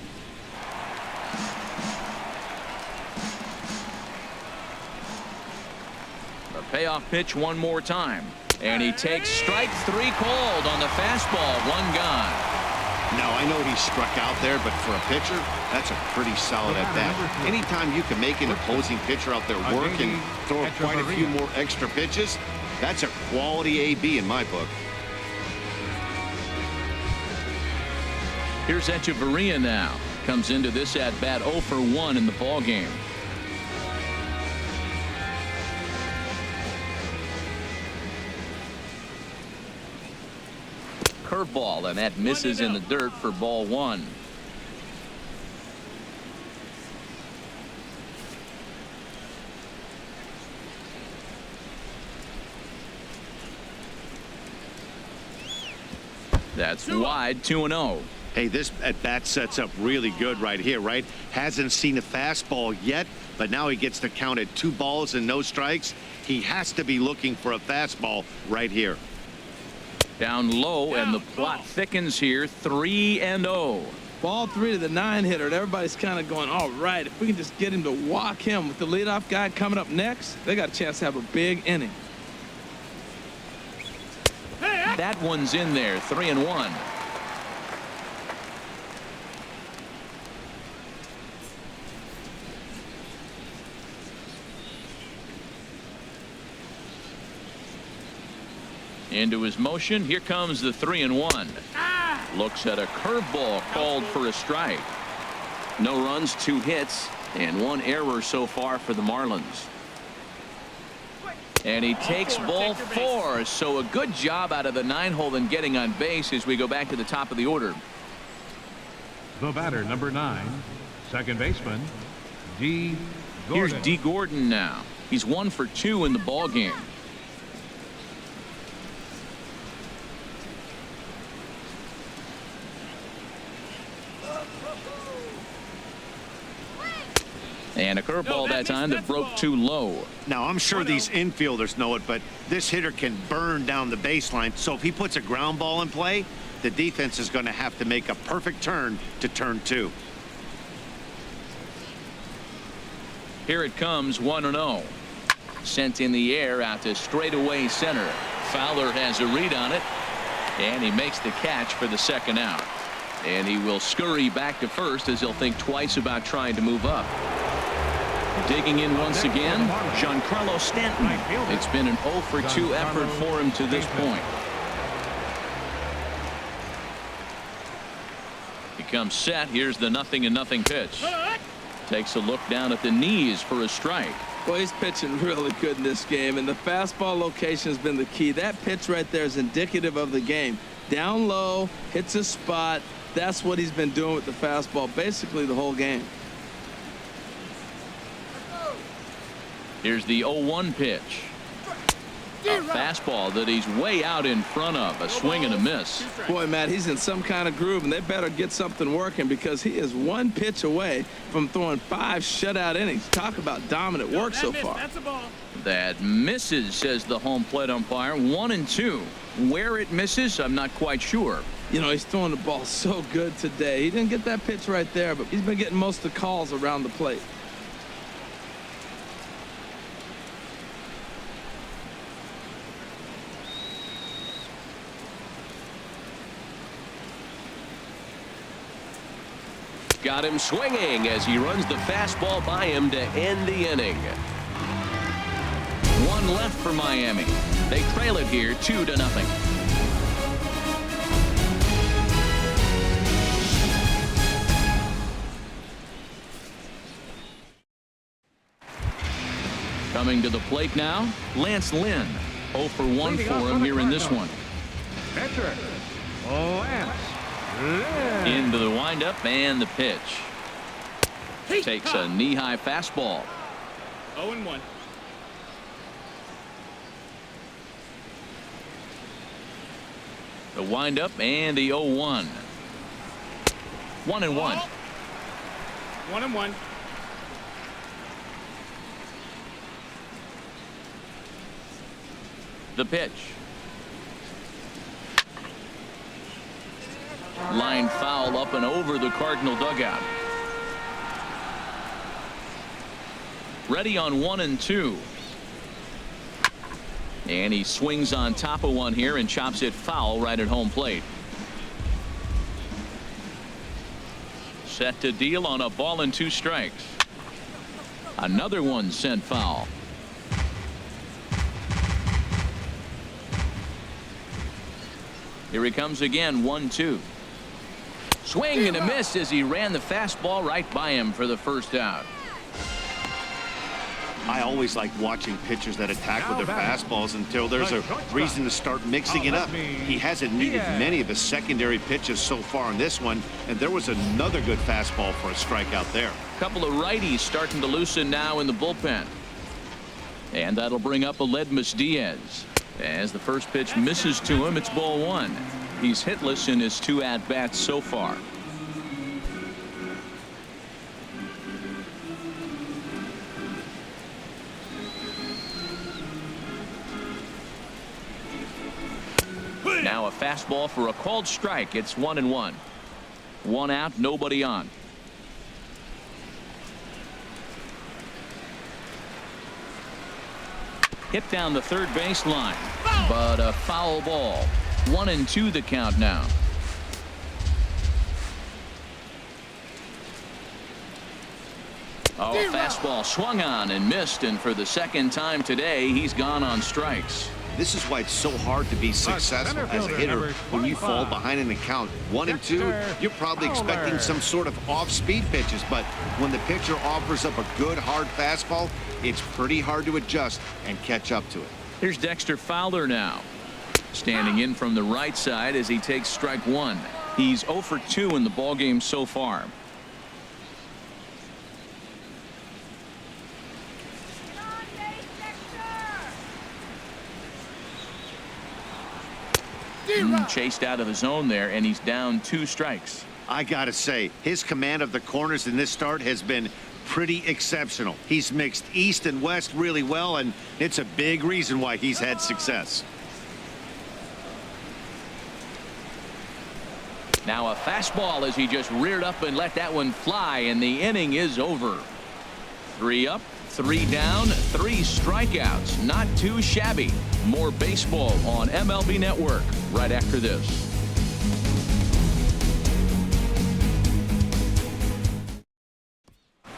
Payoff pitch one more time, and he takes strike 3 called on the fastball. 1 gone. Now, I know he struck out there, but for a pitcher, that's a pretty solid at bat. Anytime you can make an opposing pitcher out there work and throw quite a few more extra pitches, that's a quality AB in my book. Here's Echeverria now. Comes into this at bat 0 for 1 in the ball game. Curveball, and that misses in the dirt for ball 1. That's wide, 2-0. Hey, this at bat sets up really good right here, right? Hasn't seen a fastball yet, but now he gets to count at 2 balls and no strikes. He has to be looking for a fastball right here. Down low, and the plot thickens here, 3-0. Ball 3 to the 9-hitter, and everybody's kind of going, all right, if we can just get him to walk him with the leadoff guy coming up next, they got a chance to have a big inning. That one's in there, 3-1. Into his motion. Here comes the 3-1. Looks at a curveball called for a strike. No runs, 2 hits, and 1 error so far for the Marlins. And he takes ball 4. So a good job out of the 9-hole in getting on base as we go back to the top of the order. The batter, number 9, second baseman, D. Gordon. Here's D. Gordon now. He's 1 for 2 in the ball game. And a curveball that time that broke too low. Now, I'm sure these infielders know it, but this hitter can burn down the baseline. So if he puts a ground ball in play, the defense is going to have to make a perfect turn to turn 2. Here it comes, 1-0. Sent in the air out to straightaway center. Fowler has a read on it, and he makes the catch for the 2nd out. And he will scurry back to first as he'll think twice about trying to move up. Digging in once again, Giancarlo Stanton. It's been an 0 for 2 effort for him to this point. He comes set. Here's the 0-0 pitch. Takes a look down at the knees for a strike. Well, he's pitching really good in this game, and the fastball location has been the key. That pitch right there is indicative of the game. Down low, hits a spot. That's what he's been doing with the fastball basically the whole game. Here's the 0-1 pitch. A fastball that he's way out in front of. A swing and a miss. Boy, Matt, he's in some kind of groove, and they better get something working because he is 1 pitch away from throwing 5 shutout innings. Talk about dominant work so far. That's a ball. That misses, says the home plate umpire. 1-2. Where it misses, I'm not quite sure. You know, he's throwing the ball so good today. He didn't get that pitch right there, but he's been getting most of the calls around the plate. Got him swinging as he runs the fastball by him to end the inning. 1 left for Miami. They trail it here 2-0. Coming to the plate now, Lance Lynn. 0 for 1 for him here in this one. Pitcher, Lance Lynn. Into the windup and the pitch. Takes a knee-high fastball. 0-1. The windup and the 0-1. 1-1. 1-1. The pitch. Line foul up and over the Cardinal dugout. Ready on 1-2. And he swings on top of one here and chops it foul right at home plate. Set to deal on a ball and 2 strikes. Another one sent foul. Here he comes again, 1-2. Swing and a miss as he ran the fastball right by him for the 1st out. I always like watching pitchers that attack with their fastballs until there's a reason to start mixing it up. He hasn't needed many of his secondary pitches so far in this one, and there was another good fastball for a strikeout there. A couple of righties starting to loosen now in the bullpen. And that'll bring up Aledmus Diaz. As the first pitch misses to him, it's ball 1. He's hitless in his 2 at-bats so far. Now a fastball for a called strike. It's 1-1. 1 out, nobody on. Hit down the third baseline, but a foul ball. 1-2 the count now. Oh, a fastball swung on and missed, and for the 2nd time today, he's gone on strikes. This is why it's so hard to be successful as a hitter when you fall behind in the count 1-2. You're probably expecting some sort of off-speed pitches, but when the pitcher offers up a good hard fastball, it's pretty hard to adjust and catch up to it. Here's Dexter Fowler now, standing in from the right side as he takes strike one. He's 0 for 2 in the ballgame so far. Chased out of the zone there, and he's down 2 strikes. I gotta say, his command of the corners in this start has been pretty exceptional. He's mixed east and west really well, and it's a big reason why he's had success. Now a fastball as he just reared up and let that one fly, and the inning is over. 3 up, 3 down, 3 strikeouts. Not too shabby. More baseball on MLB Network right after this.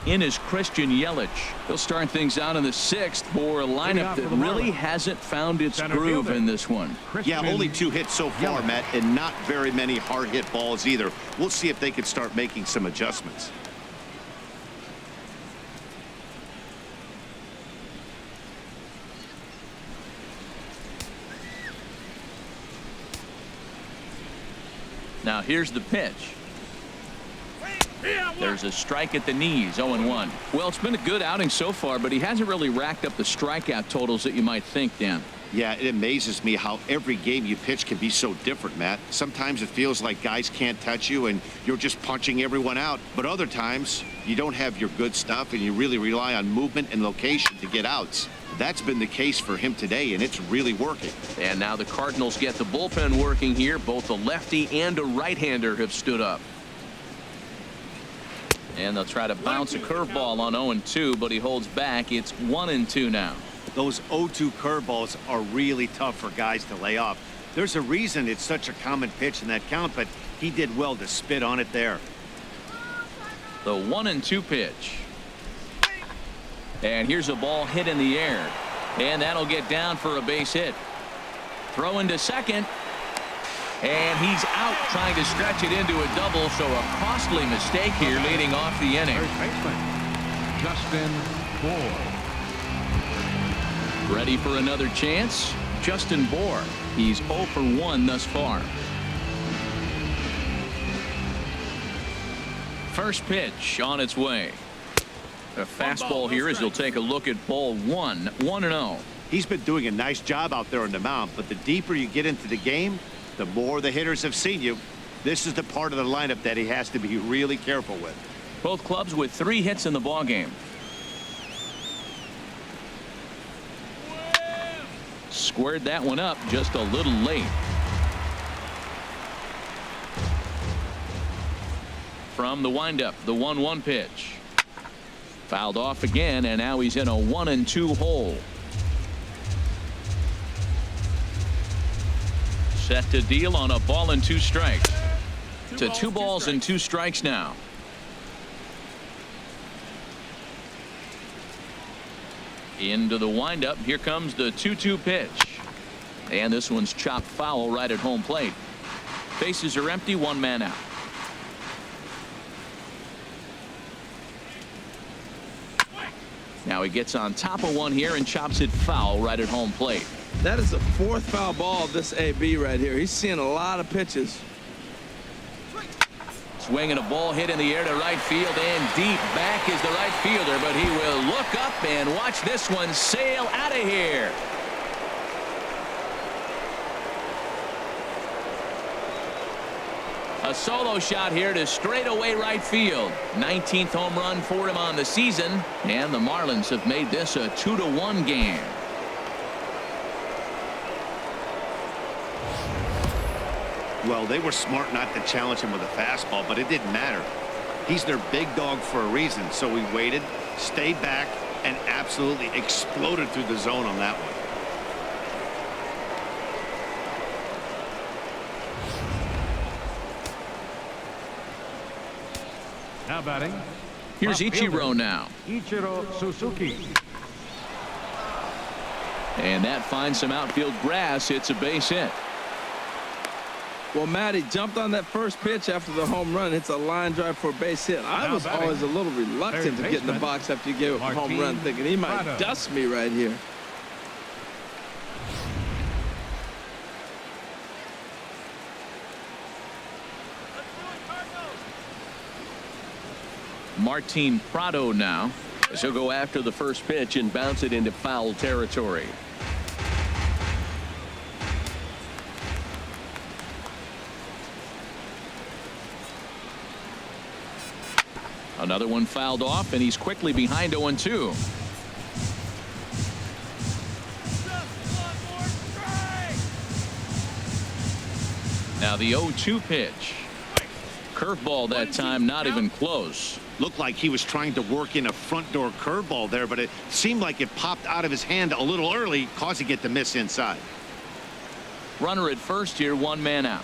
In is Christian Yelich. He'll start things out in the 6th for a lineup that really hasn't found its groove in this one. Yeah, only 2 hits so far, Matt, and not very many hard hit balls either. We'll see if they can start making some adjustments. Now here's the pitch. There's a strike at the knees. 0-1. Well, it's been a good outing so far, but he hasn't really racked up the strikeout totals that you might think, Dan. Yeah, it amazes me how every game you pitch can be so different, Matt. Sometimes it feels like guys can't touch you and you're just punching everyone out. But other times you don't have your good stuff and you really rely on movement and location to get outs. That's been the case for him today, and it's really working. And now the Cardinals get the bullpen working here. Both a lefty and a right-hander have stood up. And they'll try to bounce a curveball on 0-2, but he holds back. It's 1-2 now. Those 0-2 curveballs are really tough for guys to lay off. There's a reason it's such a common pitch in that count, but he did well to spit on it there. The 1-2 pitch. And here's a ball hit in the air. And that'll get down for a base hit. Throw into second. And he's out trying to stretch it into a double, so a costly mistake here leading off the inning. First baseman, Justin Bour. Ready for another chance? Justin Bour. He's 0 for 1 thus far. First pitch on its way. A fastball here as you'll take a look at ball 1. 1-0. He's been doing a nice job out there on the mound, but the deeper you get into the game, the more the hitters have seen you. This is the part of the lineup that he has to be really careful with. Both clubs with 3 hits in the ballgame. Squared that one up just a little late. From the windup, the 1-1 pitch. Fouled off again, and now he's in a 1-2 hole. Set to deal on a ball and 2 strikes. To 2 balls and 2 strikes now. Into the windup. Here comes the 2-2 pitch. And this one's chopped foul right at home plate. Bases are empty, 1 man out. Now he gets on top of one here and chops it foul right at home plate. That is the 4th foul ball of this AB right here. He's seeing a lot of pitches. Swinging a ball hit in the air to right field, and deep back is the right fielder, but he will look up and watch this one sail out of here. A solo shot here to straightaway right field. 19th home run for him on the season, and the Marlins have made this a 2-1 game. Well, they were smart not to challenge him with a fastball, but it didn't matter. He's their big dog for a reason, so he waited, stayed back, and absolutely exploded through the zone on that one. Now batting. Here's Ichiro now. Ichiro Suzuki. And that finds some outfield grass. It's a base hit. Well, Matt, he jumped on that first pitch after the home run. It's a line drive for a base hit. I was always a little reluctant to get in the box after you gave up a home run, thinking he might dust me right here. Martin Prado now. He'll go after the first pitch and bounce it into foul territory. Another one fouled off, and he's quickly behind 0-2. Now the 0-2 pitch. Curveball that time, not even close. Looked like he was trying to work in a front door curveball there, but it seemed like it popped out of his hand a little early, causing it to miss inside. Runner at first here, one man out.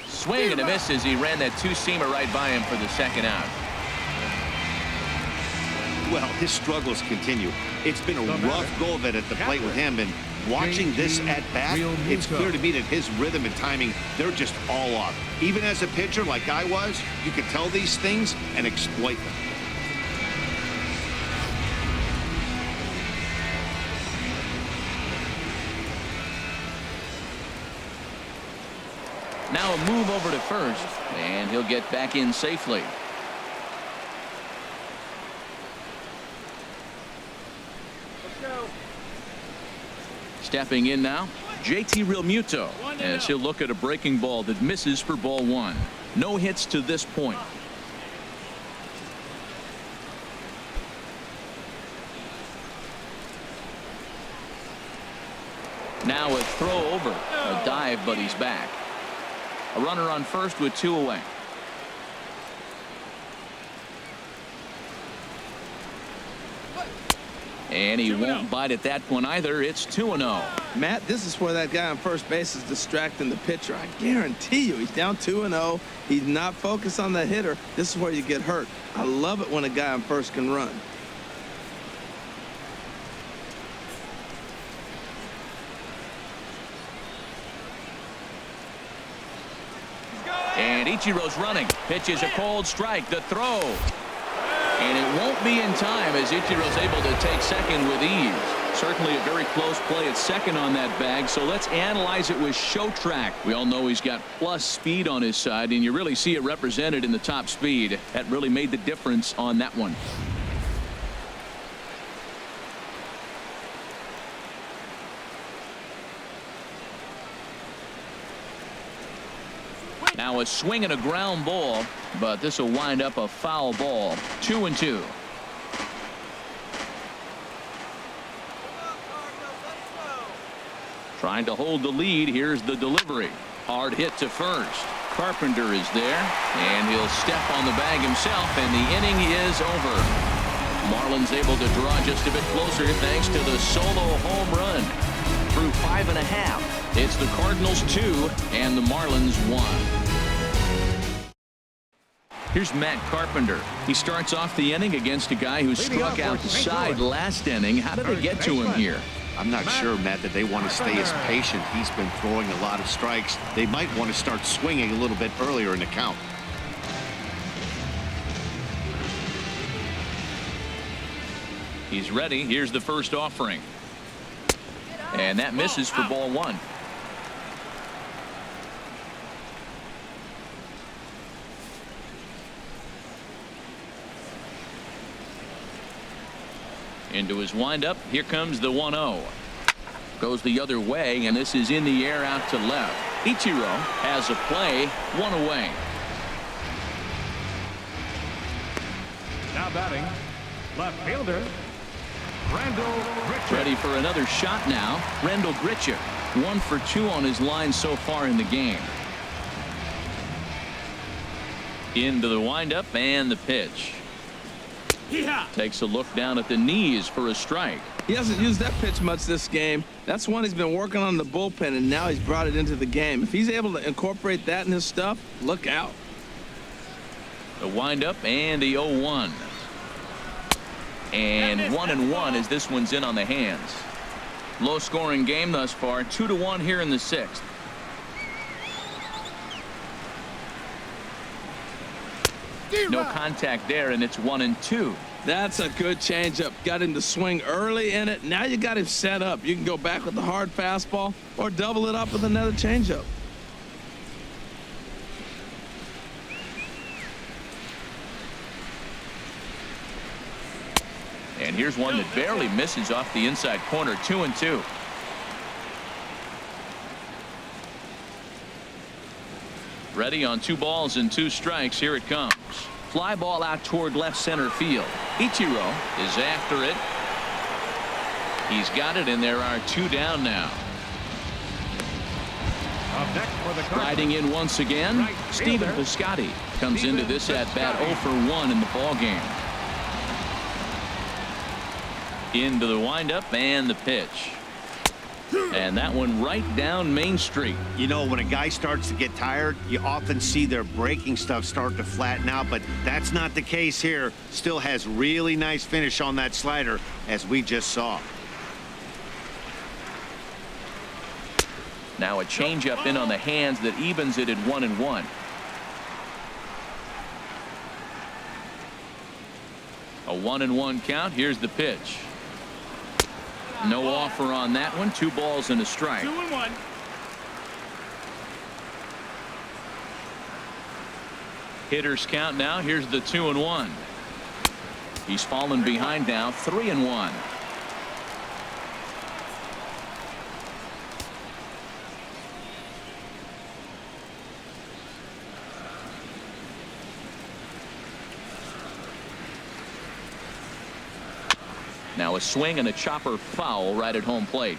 Swing and a miss as he ran that two-seamer right by him for the second out. Well, his struggles continue. It's been a rough go of it at the plate with him, and watching this at bat, it's clear to me that his rhythm and timing, they're just all off. Even as a pitcher like I was, you could tell these things and exploit them. Now a move over to first, and he'll get back in safely. Stepping in now, JT Realmuto, as he'll look at a breaking ball that misses for ball one. No hits to this point. Now a throw over, a dive, but he's back. A runner on first with two away. And he won't bite at that one either. It's 2-0. Matt, this is where that guy on first base is distracting the pitcher. I guarantee you he's down 2-0. He's not focused on the hitter. This is where you get hurt. I love it when a guy on first can run. And Ichiro's running. Pitch is a cold strike. The throw. And it won't be in time as Ichiro's able to take second with ease. Certainly a very close play at second on that bag. So let's analyze it with show track. We all know he's got plus speed on his side, and you really see it represented in the top speed. That really made the difference on that one. Now a swing and a ground ball, but this will wind up a foul ball. 2-2. Trying to hold the lead. Here's the delivery. Hard hit to first. Carpenter is there, and he'll step on the bag himself, and the inning is over. Marlins able to draw just a bit closer thanks to the solo home run. Through 5.5, it's the Cardinals 2 and the Marlins 1. Here's Matt Carpenter. He starts off the inning against a guy who struck outside last inning. How did they get to him here? I'm not sure, Matt, that they want to stay as patient. He's been throwing a lot of strikes. They might want to start swinging a little bit earlier in the count. He's ready. Here's the first offering. And that misses for ball one. Into his windup. Here comes the 1-0. Goes the other way, and this is in the air out to left. Ichiro has a play, one away. Now batting, left fielder, Ready for another shot now. Randall Grichuk, 1 for 2 on his line so far in the game. Into the windup and the pitch. Takes a look down at the knees for a strike. He hasn't used that pitch much this game. That's one he's been working on the bullpen, and now he's brought it into the game. If he's able to incorporate that in his stuff, look out. The windup and the 0-1. And 1-1 as this one's in on the hands. Low scoring game thus far. 2-1 here in the 6th. No contact there, and it's 1-2. That's a good changeup. Got him to swing early in it. Now you got him set up. You can go back with the hard fastball or double it up with another changeup. And here's one that barely misses off the inside corner. 2-2. Ready on 2 balls and 2 strikes. Here it comes. Fly ball out toward left center field. Ichiro is after it. He's got it, and there are 2 down now. Up next for the Cardinals. Riding in once again, Right Stephen fielder, Piscotty comes Stephen into this at bat Piscotty. 0 for 1 in the ball game. Into the windup and the pitch. And that one right down Main Street. You know, when a guy starts to get tired, you often see their breaking stuff start to flatten out, but that's not the case here. Still has really nice finish on that slider, as we just saw. Now a changeup in on the hands that evens it at 1-1. A 1-1 count. Here's the pitch. No offer on that one. 2 balls and a strike. 2-1. Hitters count now. Here's the 2-1. He's fallen behind now. 3-1. Now a swing and a chopper foul right at home plate.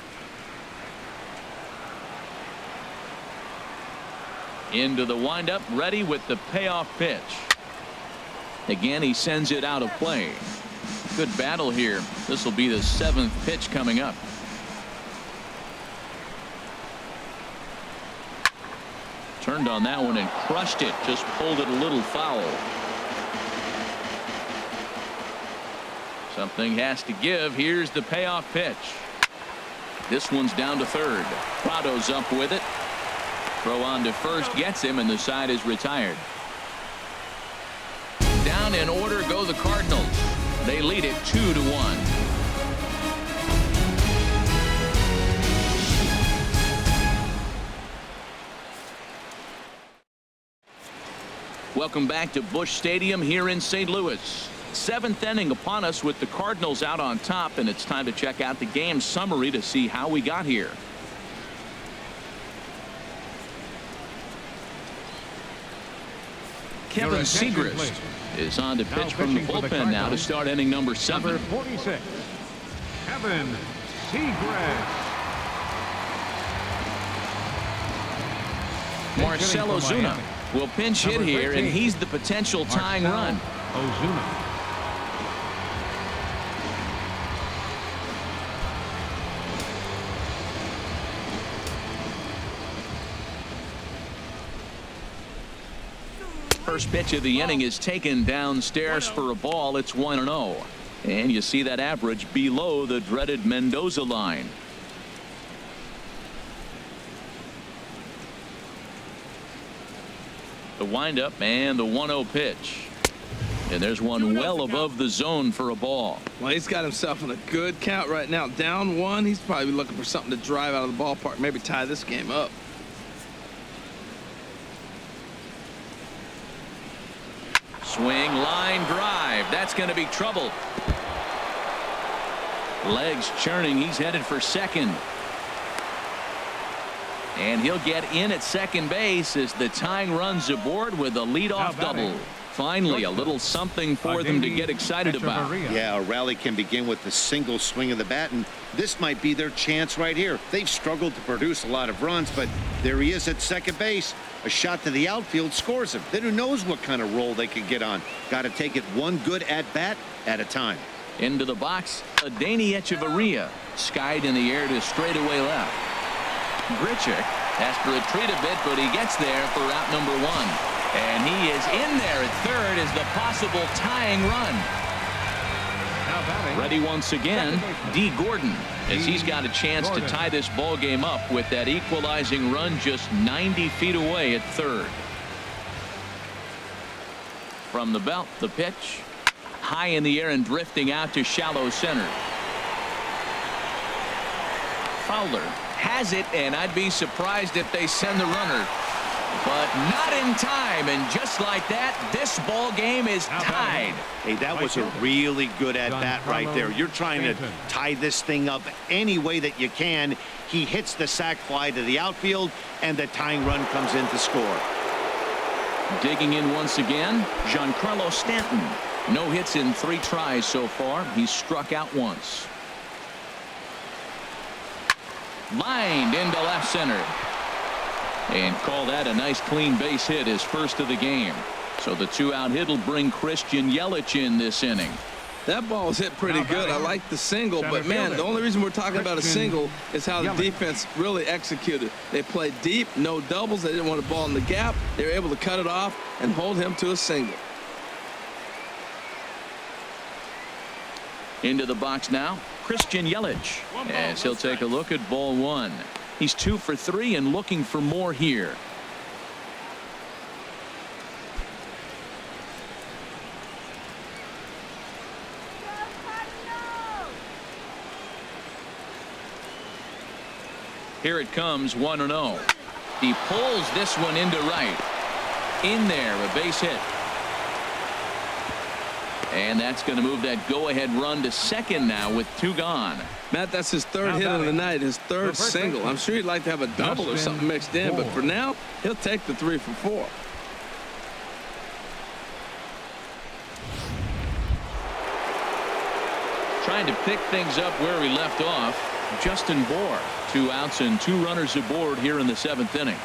Into the windup, ready with the payoff pitch. Again, he sends it out of play. Good battle here. This will be the 7th pitch coming up. Turned on that one and crushed it. Just pulled it a little foul. Something has to give. Here's the payoff pitch. This one's down to third. Prado's up with it. Throw on to first gets him, and the side is retired. Down in order go the Cardinals. They lead it 2-1. Welcome back to Busch Stadium here in St. Louis. 7th inning upon us with the Cardinals out on top, and it's time to check out the game summary to see how we got here. Kevin Segrist is on to pitch from the bullpen now to start inning number 7. Number 46, Kevin Segrist. Marcell Ozuna will pinch hit here, and he's the potential tying run. Ozuna. First pitch of the inning is taken downstairs for a ball. It's 1-0. And you see that average below the dreaded Mendoza line. The windup and the 1-0 pitch. And there's one well above the zone for a ball. Well, he's got himself in a good count right now. Down 1. He's probably looking for something to drive out of the ballpark. Maybe tie this game up. Swing, line drive. That's going to be trouble. Legs churning. He's headed for second. And he'll get in at second base as the tying run's aboard with a leadoff double. Finally, a little something for them to get excited about. Yeah, a rally can begin with a single swing of the bat, and this might be their chance right here. They've struggled to produce a lot of runs, but there he is at second base. A shot to the outfield scores him. Then who knows what kind of roll they could get on. Got to take it one good at-bat at a time. Into the box, Adeiny Echeverria skied in the air to straightaway left. Grichuk has to retreat a bit, but he gets there for out number 1. And he is in there at third as the possible tying run. Now batting. Ready once again, D. Gordon, as he's got a chance to tie this ball game up with that equalizing run just 90 feet away at third. From the belt, the pitch. High in the air and drifting out to shallow center. Fowler has it, and I'd be surprised if they send the runner. But not in time, and just like that, this ball game is tied. Hey, that was a really good at-bat right there. You're trying to tie this thing up any way that you can. He hits the sac fly to the outfield, and the tying run comes in to score. Digging in once again, Giancarlo Stanton. No hits in 3 tries so far. He's struck out once. Lined into left center. And call that a nice clean base hit, his first of the game. So the 2-out hit will bring Christian Yelich in this inning. That ball was hit pretty good. I like the single, but man, the only reason we're talking about a single is how the defense really executed. They played deep, no doubles. They didn't want a ball in the gap. They were able to cut it off and hold him to a single. Into the box now, Christian Yelich, as he'll take a look at ball 1. He's 2 for 3 and looking for more here. Here it comes, 1-0. He pulls this one into right. In there, a base hit. And that's going to move that go-ahead run to second now with 2 gone. Matt, that's his 3rd hit of the night, his 3rd single. I'm sure he'd like to have a double or something mixed in, but for now, he'll take the 3 for 4. Trying to pick things up where we left off, Justin Bour. 2 outs and 2 runners aboard here in the 7th inning.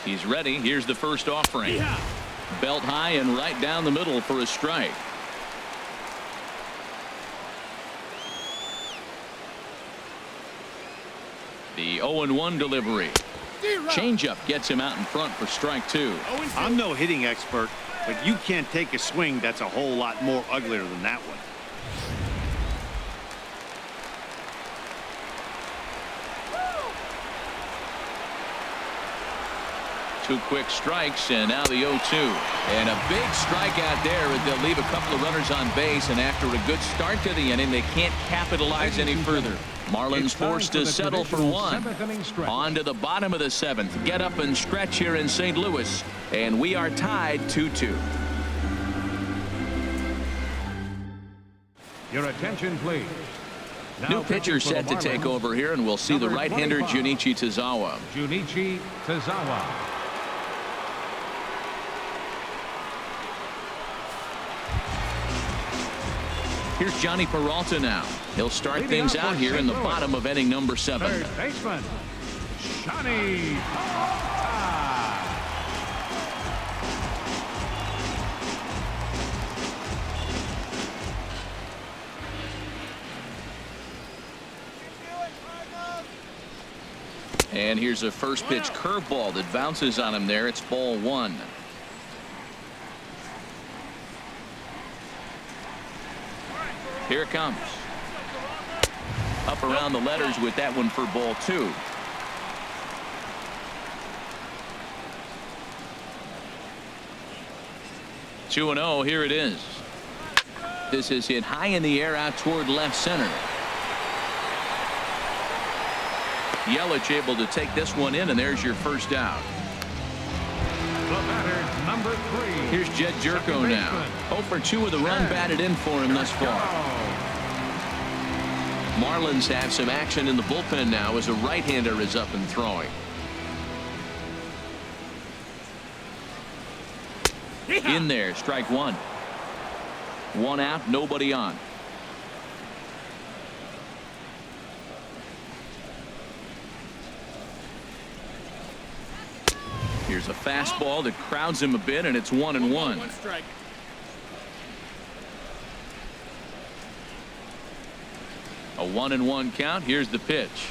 He's ready. Here's the first offering. Belt high and right down the middle for a strike. The 0-1 delivery. Changeup gets him out in front for strike 2. I'm no hitting expert, but you can't take a swing that's a whole lot more uglier than that one. 2 quick strikes, and now the 0-2. And a big strikeout there. They'll leave a couple of runners on base, and after a good start to the inning, they can't capitalize any further. Marlins forced to settle for 1. On to the bottom of the 7th. Get up and stretch here in St. Louis, and we are tied 2-2. Your attention, please. New pitcher set to take over here, and we'll see the right-hander Junichi Tazawa. Junichi Tazawa. Here's Johnny Peralta now. He'll start things out here in the bottom of inning number 7. Third baseman, Johnny Peralta. And here's a first pitch curveball that bounces on him there. It's ball 1. Here it comes. Up around the letters with that one for ball 2. Two and 0. Here it is. This is hit high in the air out toward left center. Yelich able to take this one in, and there's your first out. The batter, number 3. Here's Jed Jerko now. 0 for 2 with a run batted in for him thus far. Marlins have some action in the bullpen now as a right-hander is up and throwing. In there, strike 1. 1 out, nobody on. Here's a fastball that crowds him a bit, and it's 1-1. A 1-1 count. Here's the pitch.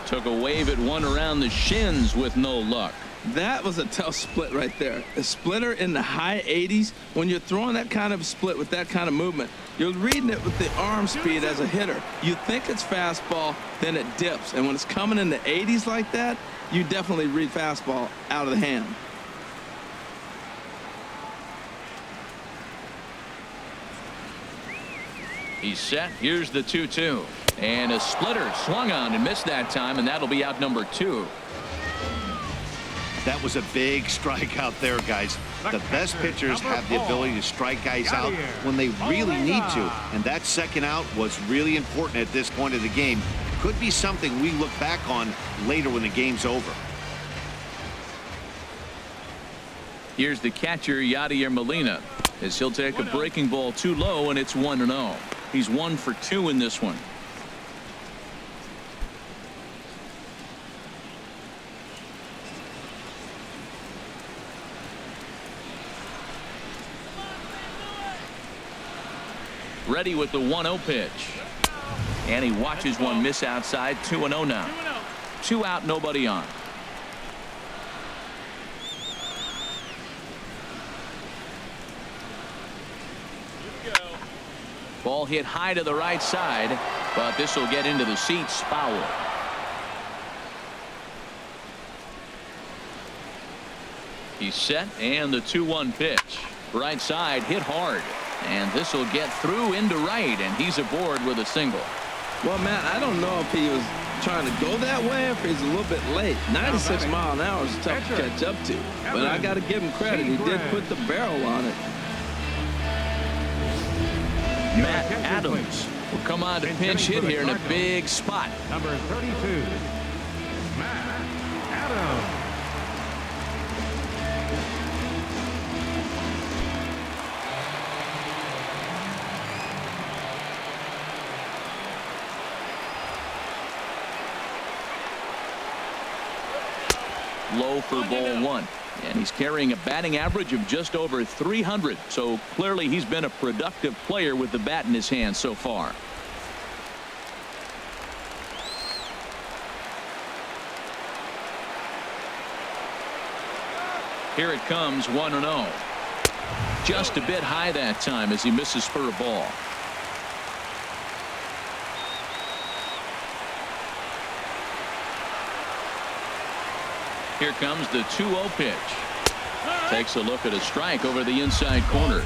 Took a wave at one around the shins with no luck. That was a tough split right there. A splitter in the high 80s. When you're throwing that kind of split with that kind of movement, you're reading it with the arm speed as a hitter. You think it's fastball, then it dips. And when it's coming in the 80s like that, you definitely read fastball out of the hand. He's set. Here's the 2-2. And a splitter swung on and missed that time, and that'll be out number 2. That was a big strikeout there, guys. The best pitchers have the ability to strike guys out when they really need to. And that second out was really important at this point of the game. Could be something we look back on later when the game's over. Here's the catcher, Yadier Molina, as he'll take a breaking ball too low, and it's 1-0. He's 1 for 2 in this one. Ready with the 1-0 pitch. And he watches one miss outside. 2-0 now. 2 out, nobody on. Ball hit high to the right side, but this will get into the seats. Foul. He's set, and the 2-1 pitch. Right side hit hard, and this will get through into right, and he's aboard with a single. Well, Matt, I don't know if he was trying to go that way or if he's a little bit late. 96 mile an hour is tough to catch up to, but I got to give him credit. He did put the barrel on it. Matt Adams will come on to pinch hit here in a big spot. Number 32, Matt Adams. Low for ball 1. And he's carrying a batting average of just over 300. So clearly he's been a productive player with the bat in his hand so far. Here it comes, 1-0. Just a bit high that time as he misses for a ball. Here comes the 2-0 pitch. Takes a look at a strike over the inside corner.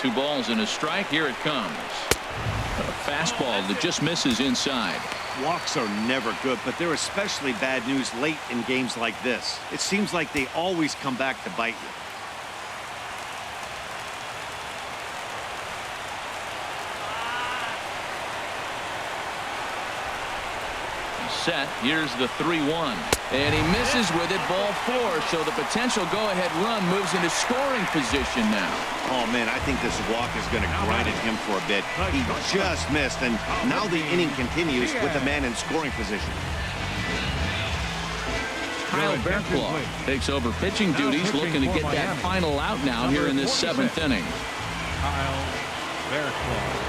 Two balls and a strike. Here it comes. A fastball that just misses inside. Walks are never good, but they're especially bad news late in games like this. It seems like they always come back to bite you. Set. Here's the 3-1, and he misses with it. Ball 4. So the potential go-ahead run moves into scoring position now. Oh man, I think this walk is going to grind at him for a bit. He just missed, and now the inning continues with the man in scoring position. Kyle Bearclaw takes over pitching duties, looking to get that final out now here in this 7th inning. Kyle Bearclaw.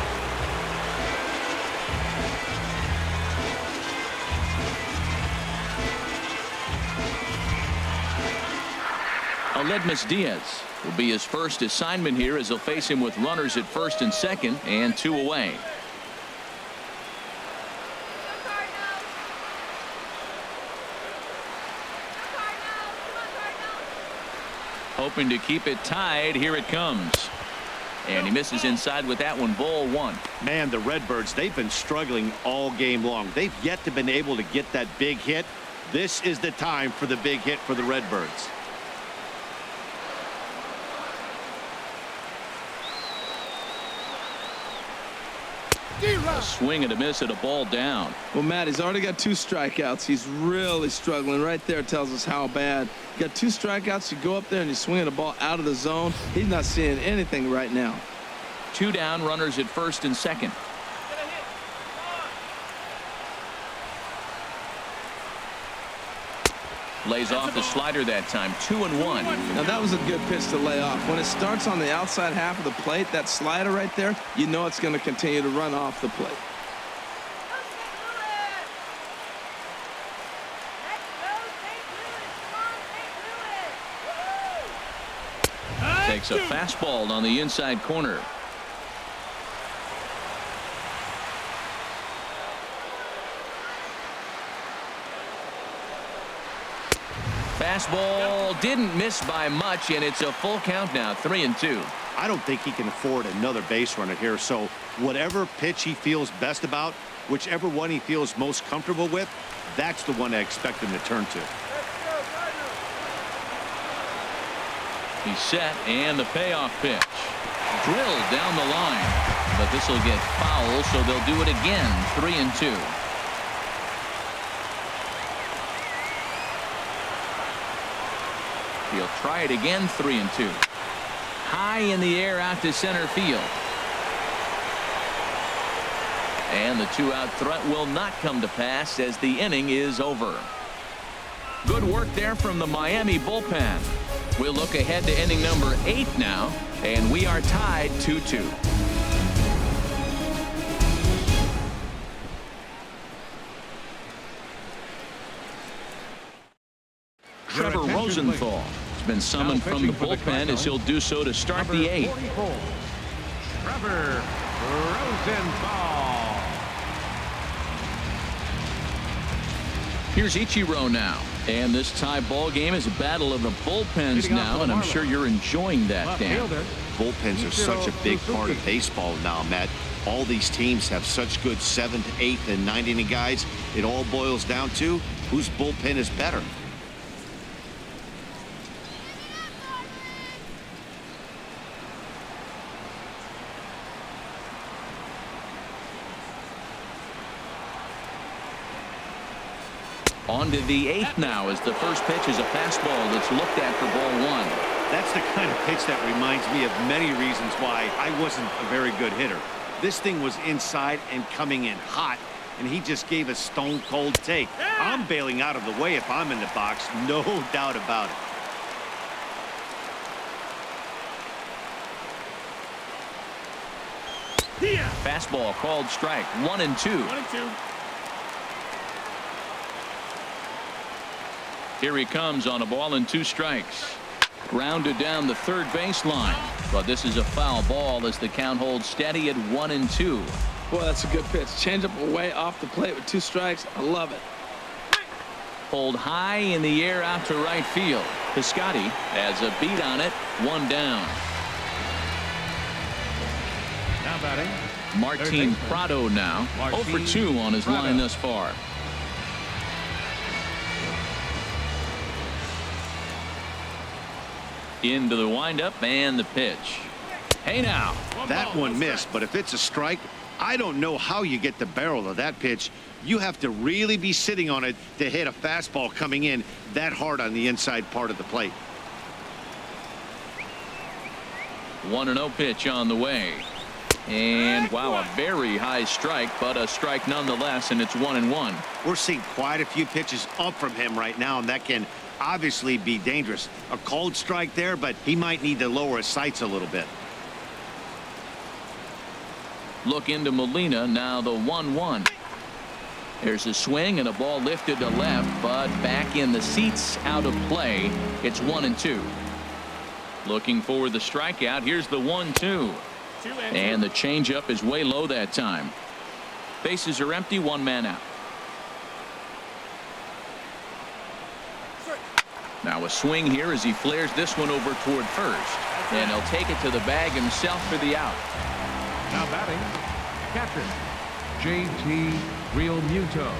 Aledmus Diaz will be his first assignment here as he'll face him with runners at first and second and 2 away. Hoping to keep it tied. Here it comes. And he misses inside with that one. Ball 1. Man, the Redbirds, they've been struggling all game long. They've yet to been able to get that big hit. This is the time for the big hit for the Redbirds. A swing and a miss at a ball down. Well, Matt, he's already got 2 strikeouts. He's really struggling. Right there tells us how bad. You got 2 strikeouts. You go up there and you swing at a ball out of the zone. He's not seeing anything right now. 2 down, runners at first and second. Lays off the slider that time. 2-1. Now, that was a good pitch to lay off. When it starts on the outside half of the plate, that slider right there, you know it's going to continue to run off the plate. Takes a fastball on the inside corner. Fastball didn't miss by much, and it's a full count now. 3-2. I don't think he can afford another base runner here, so whatever pitch he feels best about, whichever one he feels most comfortable with, that's the one I expect him to turn to. He's set, and the payoff pitch. Drilled down the line, but this will get foul, so they'll do it again. 3-2. He'll try it again. 3-2. High in the air out to center field. And the 2-out threat will not come to pass as the inning is over. Good work there from the Miami bullpen. We'll look ahead to inning number 8 now, and we are tied 2-2. Trevor Rosenthal has been summoned from the bullpen as he'll do so to start the 8th. Trevor Rosenthal. Here's Ichiro now. And this tie ball game is a battle of the bullpens now, and I'm sure you're enjoying that, Dan. Bullpens are such a big part of baseball now, Matt. All these teams have such good 7th, 8th, and 9th inning guys. It all boils down to whose bullpen is better. On to the 8th now as the first pitch is a fastball that's looked at for ball 1. That's the kind of pitch that reminds me of many reasons why I wasn't a very good hitter. This thing was inside and coming in hot, and he just gave a stone-cold take. I'm bailing out of the way if I'm in the box, no doubt about it. Fastball called strike. 1-2. 1-2. Here he comes on a ball and 2 strikes. Grounded down the third baseline, but this is a foul ball as the count holds steady at 1-2. Boy, that's a good pitch. Change up away off the plate with 2 strikes. I love it. Pulled high in the air out to right field. Piscotty has a beat on it. 1 down. Now batting, Martin Prado now. 0 for 2 on his line thus far. Into the windup and the pitch. Hey now. That one missed, but if it's a strike, I don't know how you get the barrel of that pitch. You have to really be sitting on it to hit a fastball coming in that hard on the inside part of the plate. 1-0 pitch on the way. And wow, a very high strike, but a strike nonetheless, and it's 1-1. We're seeing quite a few pitches up from him right now, and that can obviously be dangerous. A cold strike there, but he might need to lower his sights a little bit. Look into Molina now. The 1-1. There's a swing and a ball lifted to left, but back in the seats, out of play. It's 1-2. Looking for the strikeout. Here's the 1-2. And the changeup is way low that time. Bases are empty. 1 man out. Now a swing here as he flares this one over toward first, and he'll take it to the bag himself for the out. now batting, catcher, J.T. Realmuto.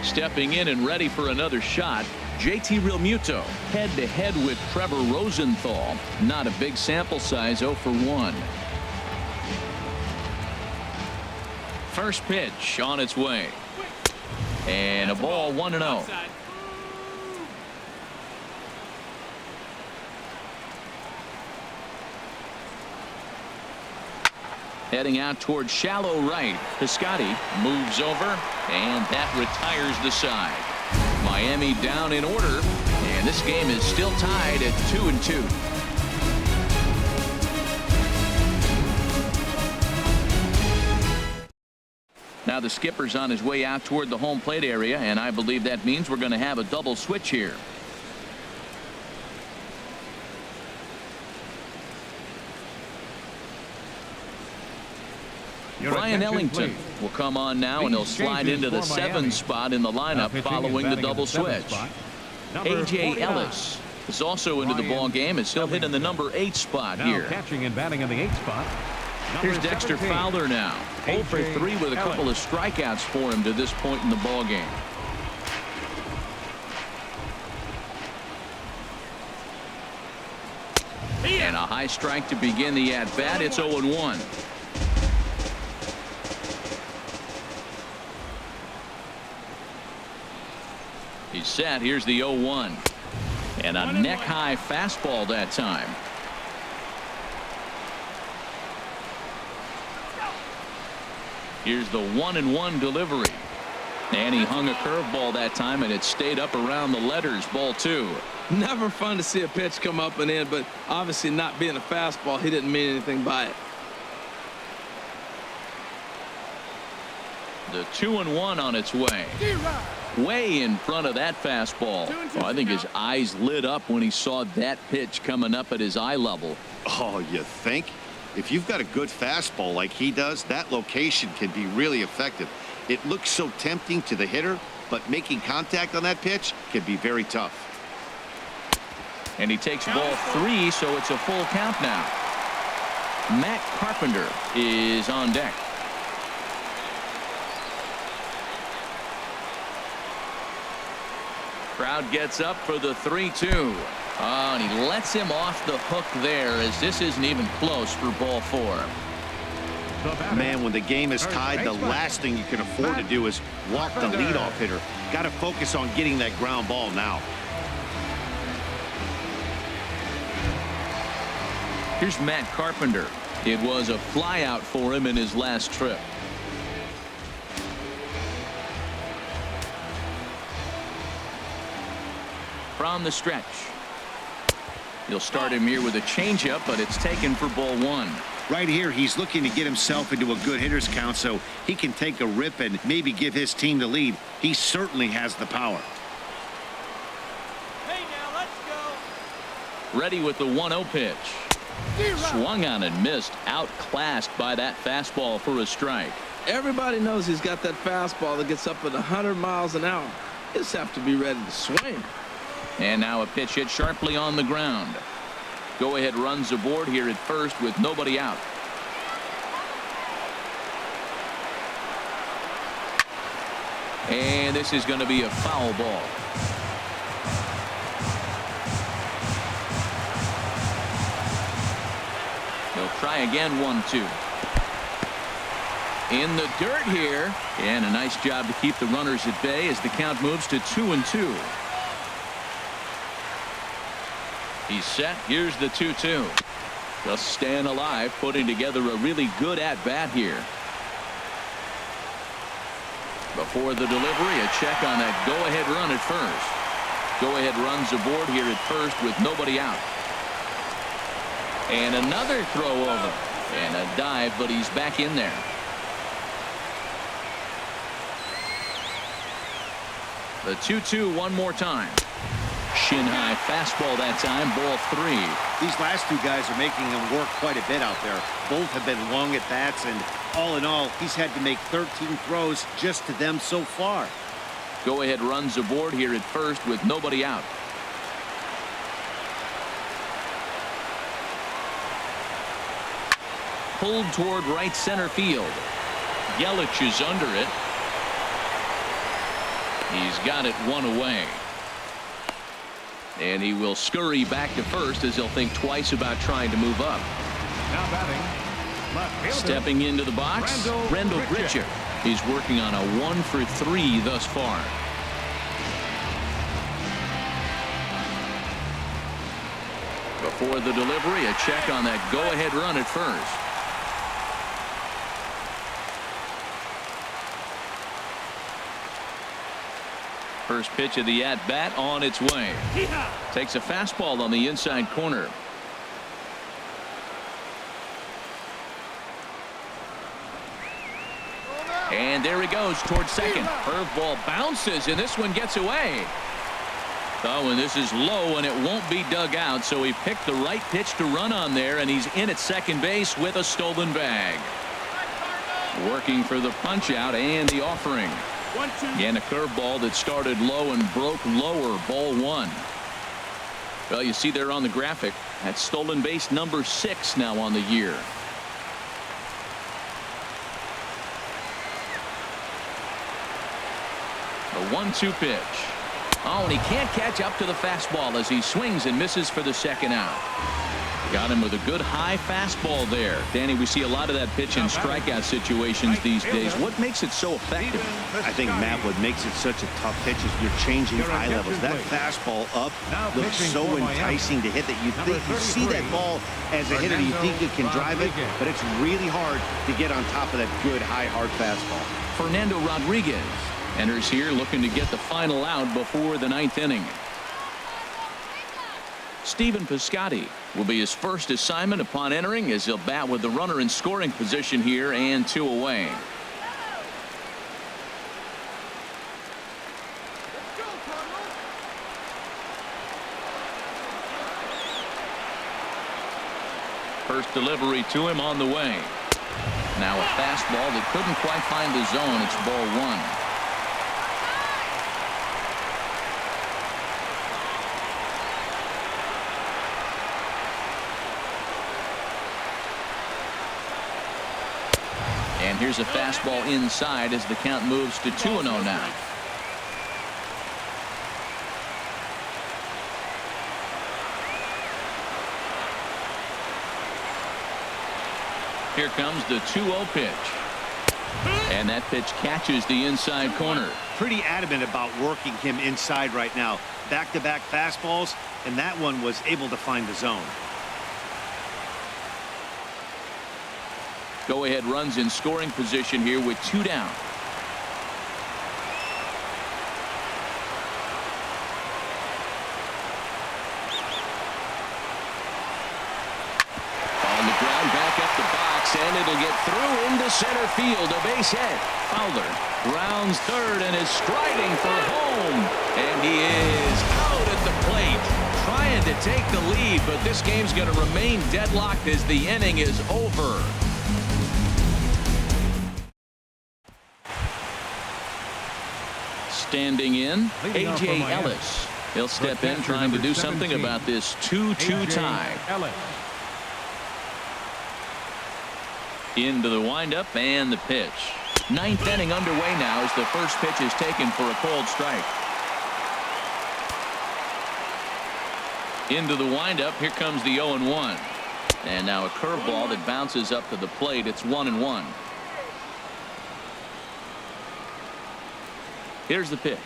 Stepping in and ready for another shot, J.T. Realmuto head-to-head with Trevor Rosenthal. Not a big sample size, 0 for 1. First pitch on its way. And a ball, 1-0. Heading out towards shallow right. Piscotty moves over, and that retires the side. Miami down in order, and this game is still tied at 2-2. Now the skipper's on his way out toward the home plate area, and I believe that means we're going to have a double switch here. Brian Ellington will come on now, and he'll slide into the 7 spot in the lineup following the double switch. A.J. Ellis is also into the ball game as he'll hit in the number 8 spot here. Catching and batting in the 8th spot. Here's Dexter Fowler now. 0 for 3 with a couple of strikeouts for him to this point in the ball game. And a high strike to begin the at-bat. It's 0-1. He's set. Here's the 0-1. And a neck-high fastball that time. Here's the 1-1 delivery. And he hung a curveball that time, and it stayed up around the letters. Ball 2. Never fun to see a pitch come up and in, but obviously not being a fastball, he didn't mean anything by it. The 2-1 on its way. Way in front of that fastball. Oh, I think his eyes lit up when he saw that pitch coming up at his eye level. Oh, you think? If you've got a good fastball like he does, that location can be really effective. It looks so tempting to the hitter, but making contact on that pitch can be very tough. And he takes ball 3, so it's a full count now. Matt Carpenter is on deck. Crowd gets up for the 3-2. Oh, and he lets him off the hook there, as this isn't even close for ball 4. Man, when the game is tied, the last thing you can afford to do is walk the leadoff hitter. Got to focus on getting that ground ball now. Here's Matt Carpenter. It was a flyout for him in his last trip. From the stretch. He'll start him here with a changeup, but it's taken for ball 1. Right here, he's looking to get himself into a good hitter's count so he can take a rip and maybe give his team the lead. He certainly has the power. Hey, now let's go. Ready with the 1-0 pitch. Swung on and missed. Outclassed by that fastball for a strike. Everybody knows he's got that fastball that gets up at 100 miles an hour. You just have to be ready to swing. And now a pitch hit sharply on the ground. Go ahead runs aboard here at first with nobody out. And this is going to be a foul ball. They'll try again. 1-2. In the dirt here, and a nice job to keep the runners at bay as the count moves to 2-2. He's set. Here's the 2-2. Just staying alive, putting together a really good at-bat here. Before the delivery, a check on that go-ahead run at first. Go-ahead runs aboard here at first with nobody out. And another throw over. And a dive, but he's back in there. The 2-2 one more time. Shin high fastball that time. Ball 3. These last two guys are making him work quite a bit out there. Both have been long at bats, and all in all, he's had to make 13 throws just to them so far. Go ahead runs aboard here at first with nobody out. Pulled toward right center field. Yelich is under it. He's got it one away. And he will scurry back to first as he'll think twice about trying to move up. Now batting, left fielder. Stepping into the box, Rendell Grichuk. He's working on a 1 for 3 thus far. Before the delivery, a check on that go-ahead run at first. First pitch of the at-bat on its way. Takes a fastball on the inside corner. And there he goes towards second. Curveball bounces, and this one gets away. Oh, and this is low, and it won't be dug out, so he picked the right pitch to run on there, and he's in at second base with a stolen bag. Working for the punch out and the offering. And a curveball that started low and broke lower. Ball 1. Well, you see there on the graphic, that's stolen base number 6 now on the year. The 1-2 pitch. Oh, and he can't catch up to the fastball as he swings and misses for the second out. Got him with a good high fastball there. Danny, we see a lot of that pitch in strikeout situations these days. What makes it so effective? I think, Matt, what makes it such a tough pitch is you're changing eye levels. That fastball up looks so enticing to hit that you see that ball as a hitter, you think you can drive it, but it's really hard to get on top of that good high hard fastball. Fernando Rodriguez enters here looking to get the final out before the 9th inning. Stephen Piscotty will be his first assignment upon entering as he'll bat with the runner in scoring position here and 2 away. First delivery to him on the way. Now a fastball that couldn't quite find the zone. It's ball 1. And here's a fastball inside as the count moves to 2-0 now. Here comes the 2-0 pitch. And that pitch catches the inside corner. Pretty adamant about working him inside right now. Back-to-back fastballs, and that one was able to find the zone. Go-ahead runs in scoring position here with 2 down. On the ground, back up the box, and it'll get through into center field. A base hit. Fowler rounds third and is striding for home. And he is out at the plate, trying to take the lead, but this game's going to remain deadlocked as the inning is over. Standing in, A.J. Ellis. He'll step in trying to do something about this 2-2 tie. Into the windup and the pitch. 9th inning underway now as the first pitch is taken for a cold strike. Into the windup. Here comes the 0-1. And now a curveball that bounces up to the plate. It's 1-1. Here's the pitch.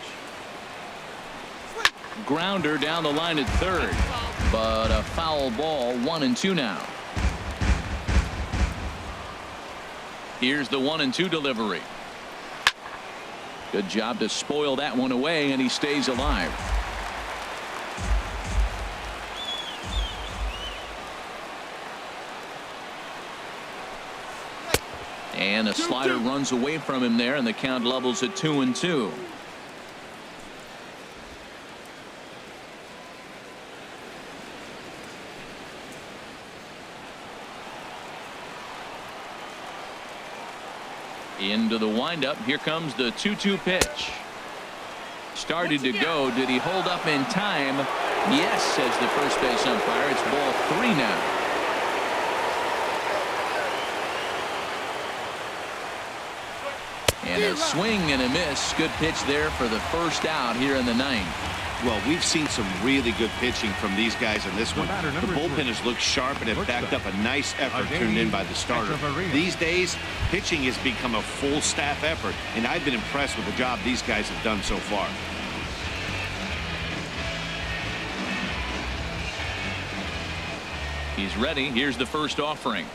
Grounder down the line at third, but a foul ball. 1-2 now. Here's the 1-2 delivery. Good job to spoil that one away, and he stays alive. And a slider runs away from him there, and the count levels at 2-2. Into the windup. Here comes the 2-2 pitch. Started to go. Did he hold up in time? Yes, says the first base umpire. It's ball 3 now. And a swing and a miss. Good pitch there for the first out here in the 9th. Well, we've seen some really good pitching from these guys in this one. The bullpen has looked sharp and have backed up a nice effort turned in by the starter. These days, pitching has become a full staff effort, and I've been impressed with the job these guys have done so far. He's ready. Here's the first offering.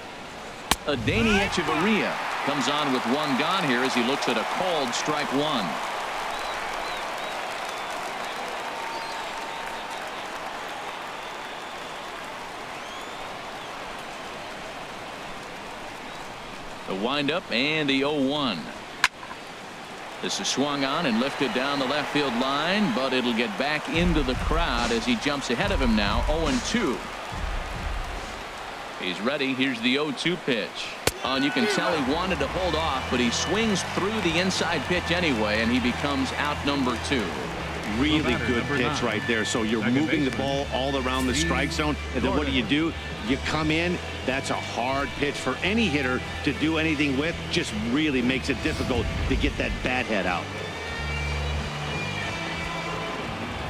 Adeiny Echeverria comes on with 1 gone here as he looks at a called strike 1. The windup and the 0-1. This is swung on and lifted down the left field line, but it'll get back into the crowd as he jumps ahead of him now. 0-2. He's ready. Here's the 0-2 pitch. Oh, and you can tell he wanted to hold off, but he swings through the inside pitch anyway, and he becomes out number 2. Really good pitch right there. So you're moving the ball all around the strike zone, and then what do? You come in. That's a hard pitch for any hitter to do anything with. Just really makes it difficult to get that bat head out.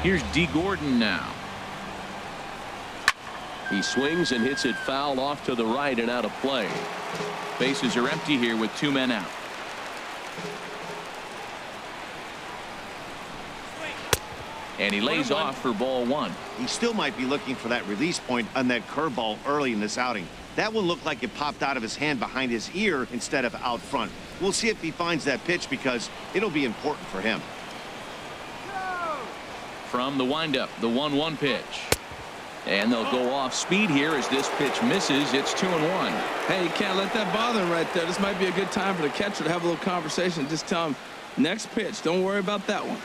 Here's D. Gordon now. He swings and hits it foul off to the right and out of play. Bases are empty here with 2 men out. And he lays off for ball 1. He still might be looking for that release point on that curveball early in this outing. That one looked like it popped out of his hand behind his ear instead of out front. We'll see if he finds that pitch because it'll be important for him. From the windup, the 1-1 pitch. And they'll go off speed here as this pitch misses. It's 2-1. Hey, you can't let that bother him right there. This might be a good time for the catcher to have a little conversation. Just tell him, next pitch. Don't worry about that one.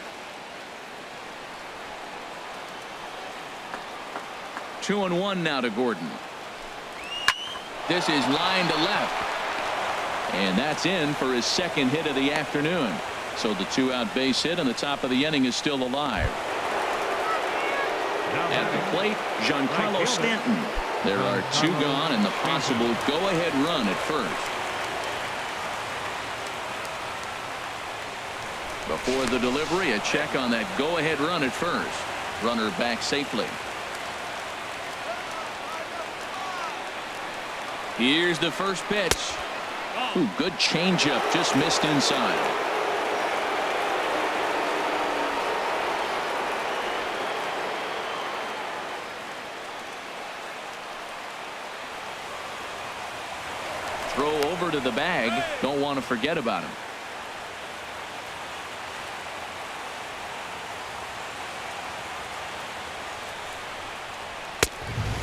2-1 now to Gordon. This is line to left. And that's in for his second hit of the afternoon. So the 2-out base hit on the top of the inning is still alive. At the plate, Giancarlo Stanton. There are 2 gone and the possible go-ahead run at first. Before the delivery, a check on that go-ahead run at first. Runner back safely. Here's the first pitch. Ooh, good changeup, just missed inside. Throw over to the bag. Don't want to forget about him.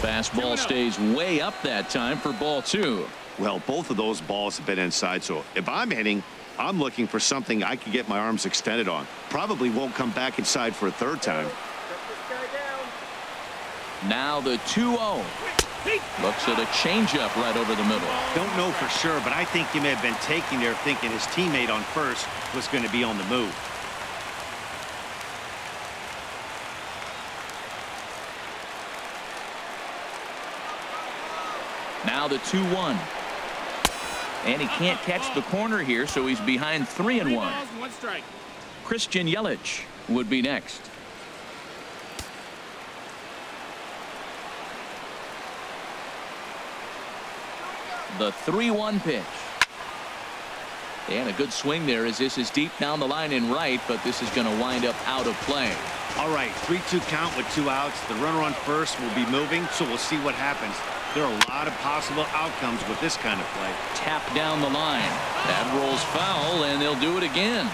Fastball stays way up that time for ball 2. Well, both of those balls have been inside, so if I'm hitting, I'm looking for something I can get my arms extended on. Probably won't come back inside for a third time. Now the 2-0. Looks at a changeup right over the middle. Don't know for sure, but I think he may have been taking there thinking his teammate on first was going to be on the move. Now the 2-1. And he can't catch the corner here, so he's behind 3-1. Christian Yelich would be next. The 3-1 pitch. And a good swing there as this is deep down the line in right, but this is going to wind up out of play. All right, 3-2 count with 2 outs. The runner on first will be moving, so we'll see what happens. There are a lot of possible outcomes with this kind of play. Tap down the line. That rolls foul, and they'll do it again.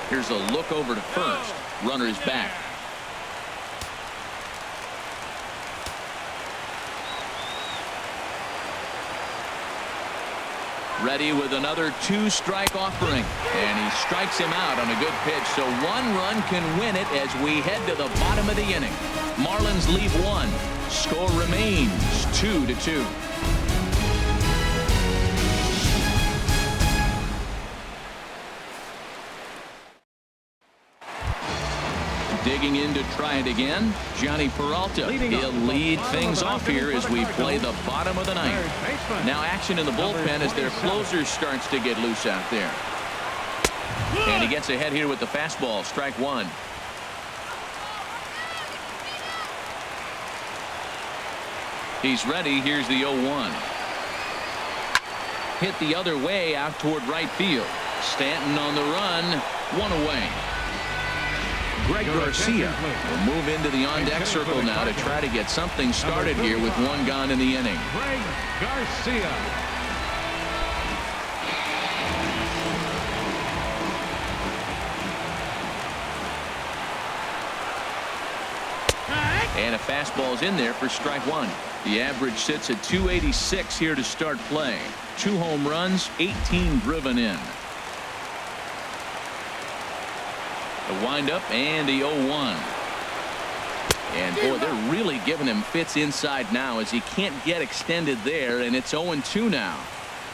Here's a look over to first. Runner's back. Ready with another 2-strike offering. And he strikes him out on a good pitch. So 1 run can win it as we head to the bottom of the inning. Marlins leave 1. Score remains 2-2. Digging in to try it again, Johnny Peralta. He'll lead things off here as we play the bottom of the 9th. Now action in the bullpen as their closer starts to get loose out there. And he gets ahead here with the fastball. Strike 1. He's ready. Here's the 0-1. Hit the other way out toward right field. Stanton on the run. 1 away. Greg Garcia will move into the on-deck circle now to try to get something started here with 1 gone in the inning. Greg Garcia. fastball's in there for strike one. The average sits at 286 here to start play. 2 home runs, 18 driven in. The windup and the 0-1. And boy, they're really giving him fits inside now as he can't get extended there, and it's 0-2 now.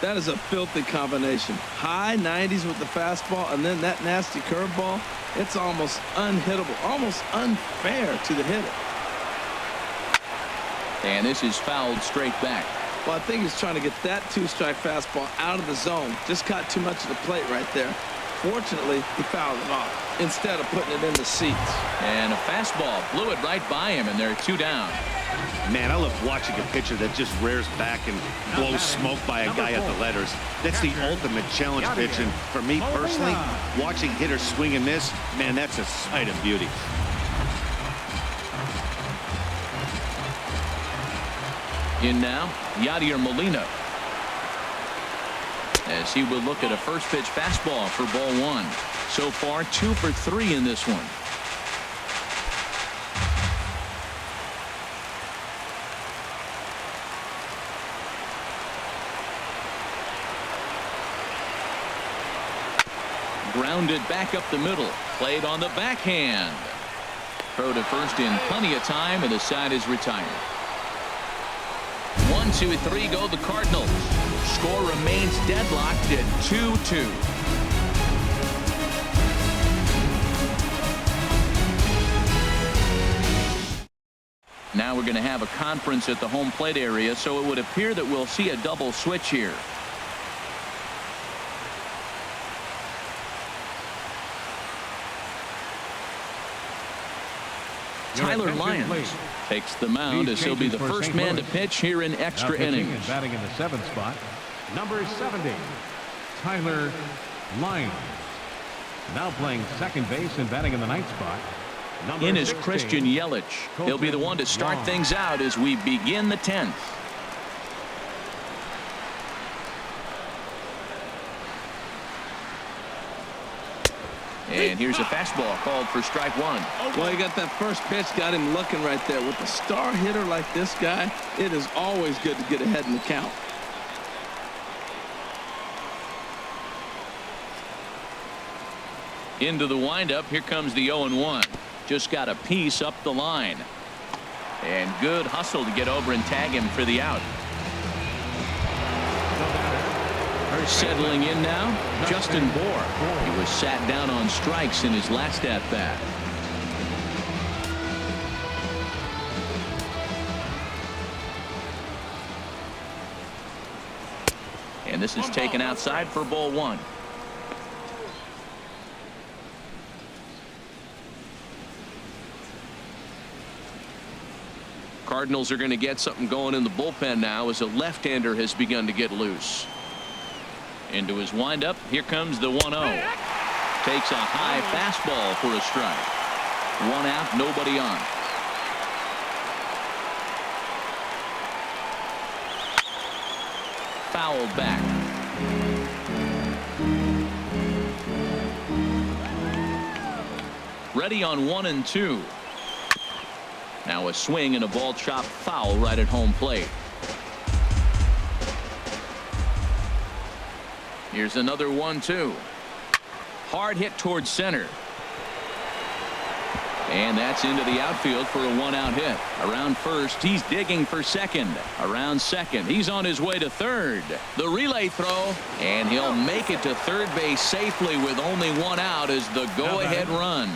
That is a filthy combination. High 90s with the fastball, and then that nasty curveball. It's almost unhittable, almost unfair to the hitter. And this is fouled straight back. Well, I think he's trying to get that 2-strike fastball out of the zone. Just caught too much of the plate right there. Fortunately, he fouled it off instead of putting it in the seats. And a fastball blew it right by him, and they're 2 down. Man, I love watching a pitcher that just rears back and blows smoke by a guy at the letters. That's the ultimate challenge pitch. And for me personally, watching hitters swing and miss, man, that's a sight of beauty. In now, Yadier Molina, as he will look at a first pitch fastball for ball 1. So far 2 for 3 in this one. Grounded back up the middle, played on the backhand. Throw to first in plenty of time, and the side is retired. 1, 2, 3 go the Cardinals. Score remains deadlocked at 2-2. Now we're going to have a conference at the home plate area, so it would appear that we'll see a double switch here. Tyler Lyons takes the mound as he'll be the first man to pitch here in extra innings. And batting in the 7th spot, number 70, Tyler Lyons. Now playing second base and batting in the 9th spot, number in is 16, Christian Yelich. He'll be the one to start things out as we begin the 10th. And here's a fastball called for strike 1. Well, he got that first pitch, got him looking right there. With a star hitter like this guy, it is always good to get ahead in the count. Into the windup. Here comes the 0-1. Just got a piece up the line. And good hustle to get over and tag him for the out. Settling in now, Justin Bour. He was sat down on strikes in his last at bat. And this is taken outside for ball 1. Cardinals are going to get something going in the bullpen now as a left-hander has begun to get loose. Into his windup. Here comes the 1-0. Takes a high fastball for a strike. 1 out, nobody on. Fouled back. Ready on 1 and 2. Now a swing and a ball chopped foul right at home plate. Here's another 1-2. Hard hit towards center. And that's into the outfield for a 1-out hit. Around first, he's digging for second. Around second, he's on his way to third. The relay throw, and he'll make it to third base safely with only 1 out as the go-ahead run.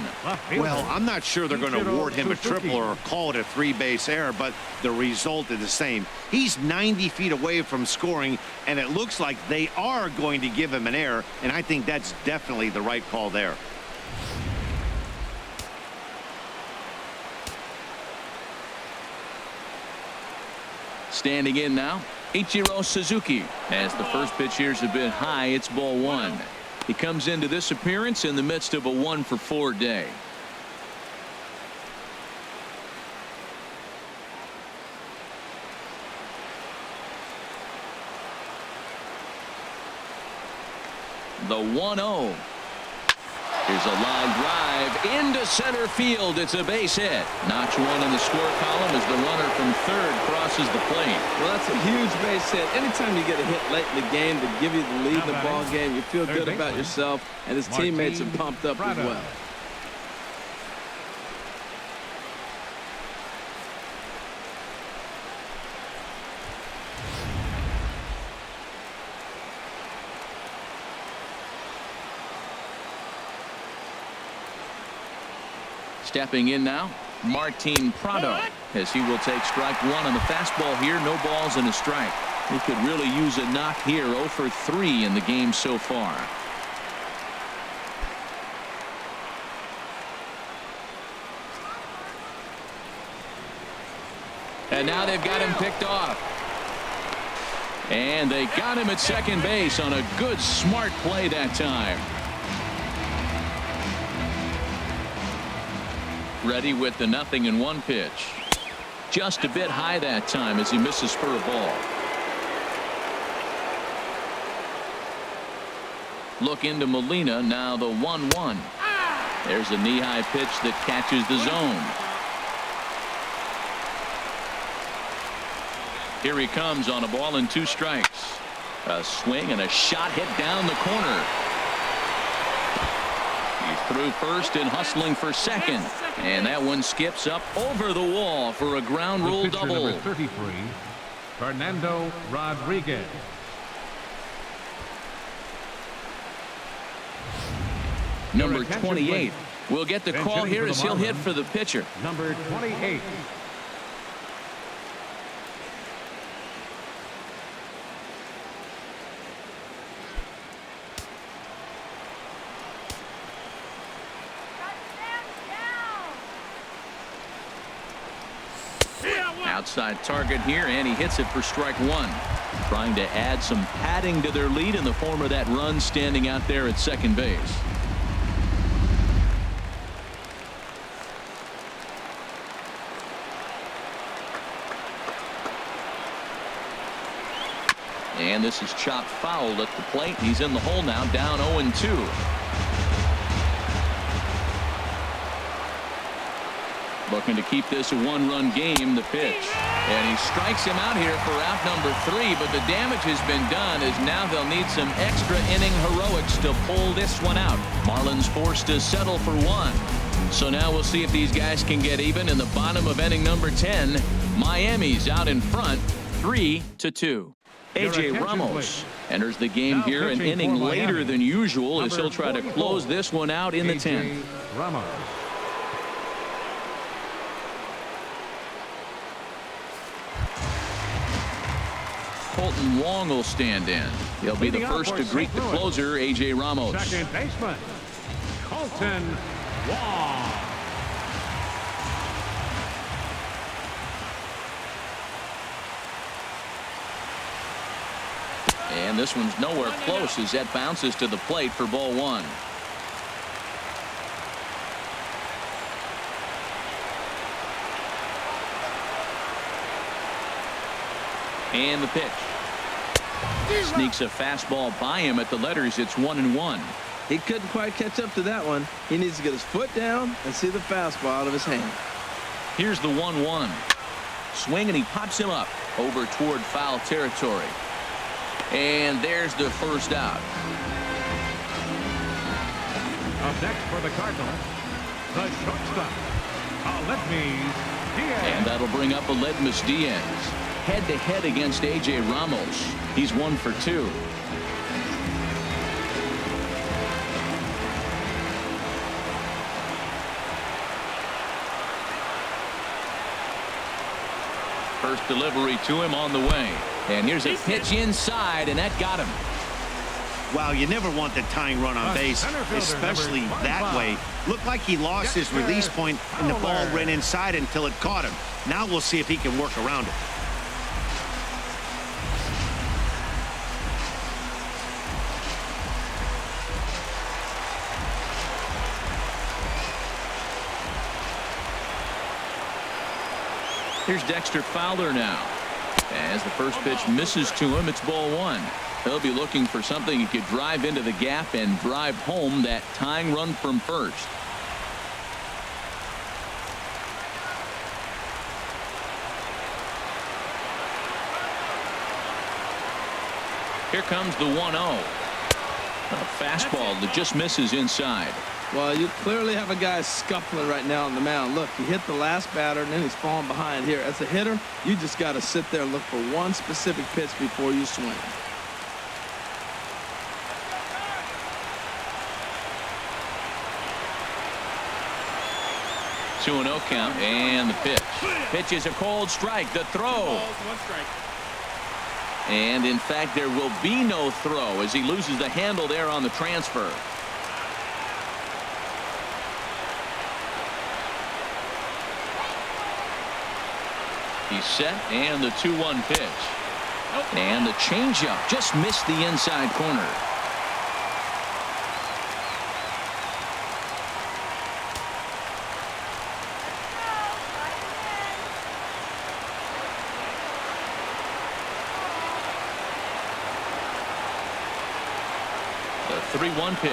Well, I'm not sure they're going to award him a triple or call it a 3-base error, but the result is the same. He's 90 feet away from scoring, and it looks like they are going to give him an error, and I think that's definitely the right call there. Standing in now, Ichiro Suzuki. As the first pitch here is a bit high, it's ball 1. He comes into this appearance in the midst of a 1-for-4 day. The 1-0. Here's a line drive into center field. It's a base hit. Notch one in the score column as the runner from third crosses the plate. Well, that's a huge base hit. Anytime you get a hit late in the game to give you the lead in the ball game, you feel good about yourself, and his teammates are pumped up as well. Stepping in now, Martin Prado, as he will take strike one on the fastball here. No balls and a strike. He could really use a knock here. 0 for 3 in the game so far. And now they've got him picked off. And they got him at second base on a good, smart play that time. Ready with the 0-1 pitch. Just a bit high that time as he misses for a ball. Look into Molina. Now the 1-1. There's a knee-high pitch that catches the zone. Here he comes on a ball and 2 strikes. A swing and a shot hit down the corner. He's through first and hustling for second. And that one skips up over the wall for a ground rule double. Number 33, Fernando Rodriguez. Number 28 will get the call here as he'll hit for the pitcher. Number 28. Outside target here, and he hits it for strike one. Trying to add some padding to their lead in the form of that run standing out there at second base. And this is chopped foul at the plate. He's in the hole now, down 0-2. Looking to keep this a one-run game. The pitch, and he strikes him out here for out number 3, but the damage has been done as now they'll need some extra inning heroics to pull this one out. Marlins forced to settle for 1. So now we'll see if these guys can get even in the bottom of inning number 10. Miami's out in front 3-2. A.J. Ramos enters the game here an inning later than usual as he'll try to close this one out in the 10th. Ramos. Colton Wong will stand in. He'll be the first to greet the closer, A.J. Ramos. Second baseman, Colton Wong. And this one's nowhere close as that bounces to the plate for ball 1. And the pitch. Sneaks a fastball by him at the letters. It's 1-1. He couldn't quite catch up to that one. He needs to get his foot down and see the fastball out of his hand. Here's the 1-1. Swing, and he pops him up over toward foul territory. And there's the first out. Up next for the Cardinals, the shortstop, Aledmys Diaz. And that'll bring up Aledmys Diaz. Head-to-head against A.J. Ramos. He's 1 for 2. First delivery to him on the way. And here's a pitch inside, and that got him. Wow, you never want the tying run on base, especially that way. Looked like he lost his release point, and the ball ran inside until it caught him. Now we'll see if he can work around it. Here's Dexter Fowler now. As the first pitch misses to him, it's ball 1. He'll be looking for something he could drive into the gap and drive home that tying run from first. Here comes the 1-0. A fastball that just misses inside. Well, you clearly have a guy scuffling right now on the mound. Look, he hit the last batter, and then he's falling behind here. As a hitter, you just got to sit there and look for one specific pitch before you swing. Two 2-0 count, and the pitch. Pitch is a cold strike. The throw. And in fact, there will be no throw as he loses the handle there on the transfer. He's set, and the 2-1 pitch. And the changeup just missed the inside corner. The 3-1 pitch.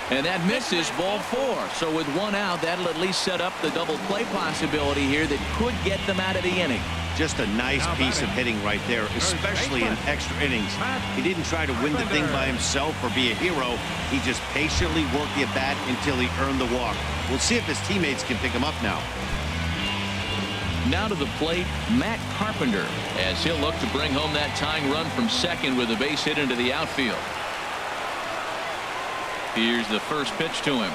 And that misses, ball 4. So with 1 out, that'll at least set up the double play possibility here that could get them out of the inning. Just a nice piece of hitting right there, especially in extra innings. He didn't try to win the thing by himself or be a hero. He just patiently worked the at-bat until he earned the walk. We'll see if his teammates can pick him up now. Now to the plate, Matt Carpenter, as he'll look to bring home that tying run from second with a base hit into the outfield. Here's the first pitch to him.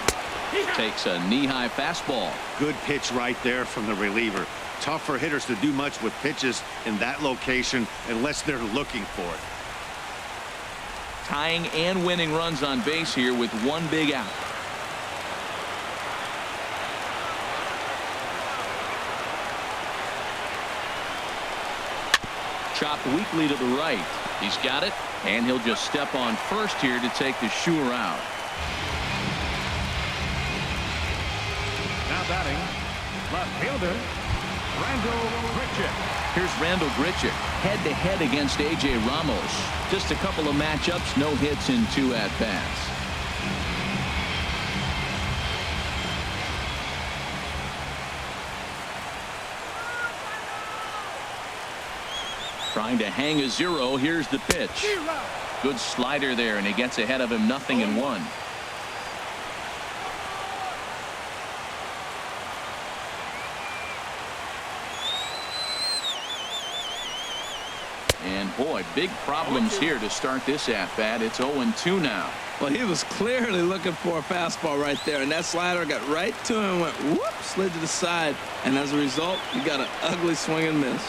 Takes a knee-high fastball. Good pitch right there from the reliever. Tough for hitters to do much with pitches in that location unless they're looking for it. Tying and winning runs on base here with one big out. Chopped weakly to the right. He's got it, and he'll just step on first here to take the shooter out. Now batting, left fielder, Randall Grichuk. Here's Randall Grichuk head-to-head against A.J. Ramos. Just a couple of matchups, no hits in 2 at-bats. Trying to hang a 0. Here's the pitch. Good slider there, and he gets ahead of him 0-1. And boy, big problems here to start this at-bat. It's 0-2 now. Well, he was clearly looking for a fastball right there, and that slider got right to him and went whoop, slid to the side, and as a result, you got an ugly swing and miss.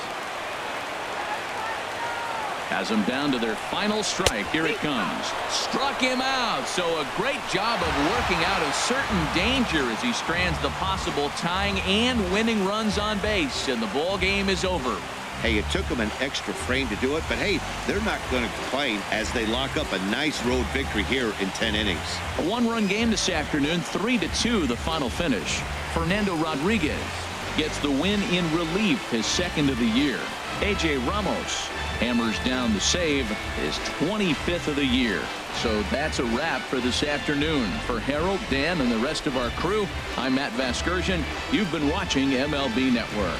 Has them down to their final strike. Here it comes. Struck him out. So a great job of working out a certain danger as he strands the possible tying and winning runs on base, and the ball game is over. Hey, it took them an extra frame to do it, but hey, they're not going to complain as they lock up a nice road victory here in 10 innings. A 1-run game this afternoon, 3-2 the final finish. Fernando Rodriguez gets the win in relief, his second of the year. A.J. Ramos hammers down the save, his 25th of the year. So that's a wrap for this afternoon. For Harold, Dan, and the rest of our crew, I'm Matt Vasgersian. You've been watching MLB Network.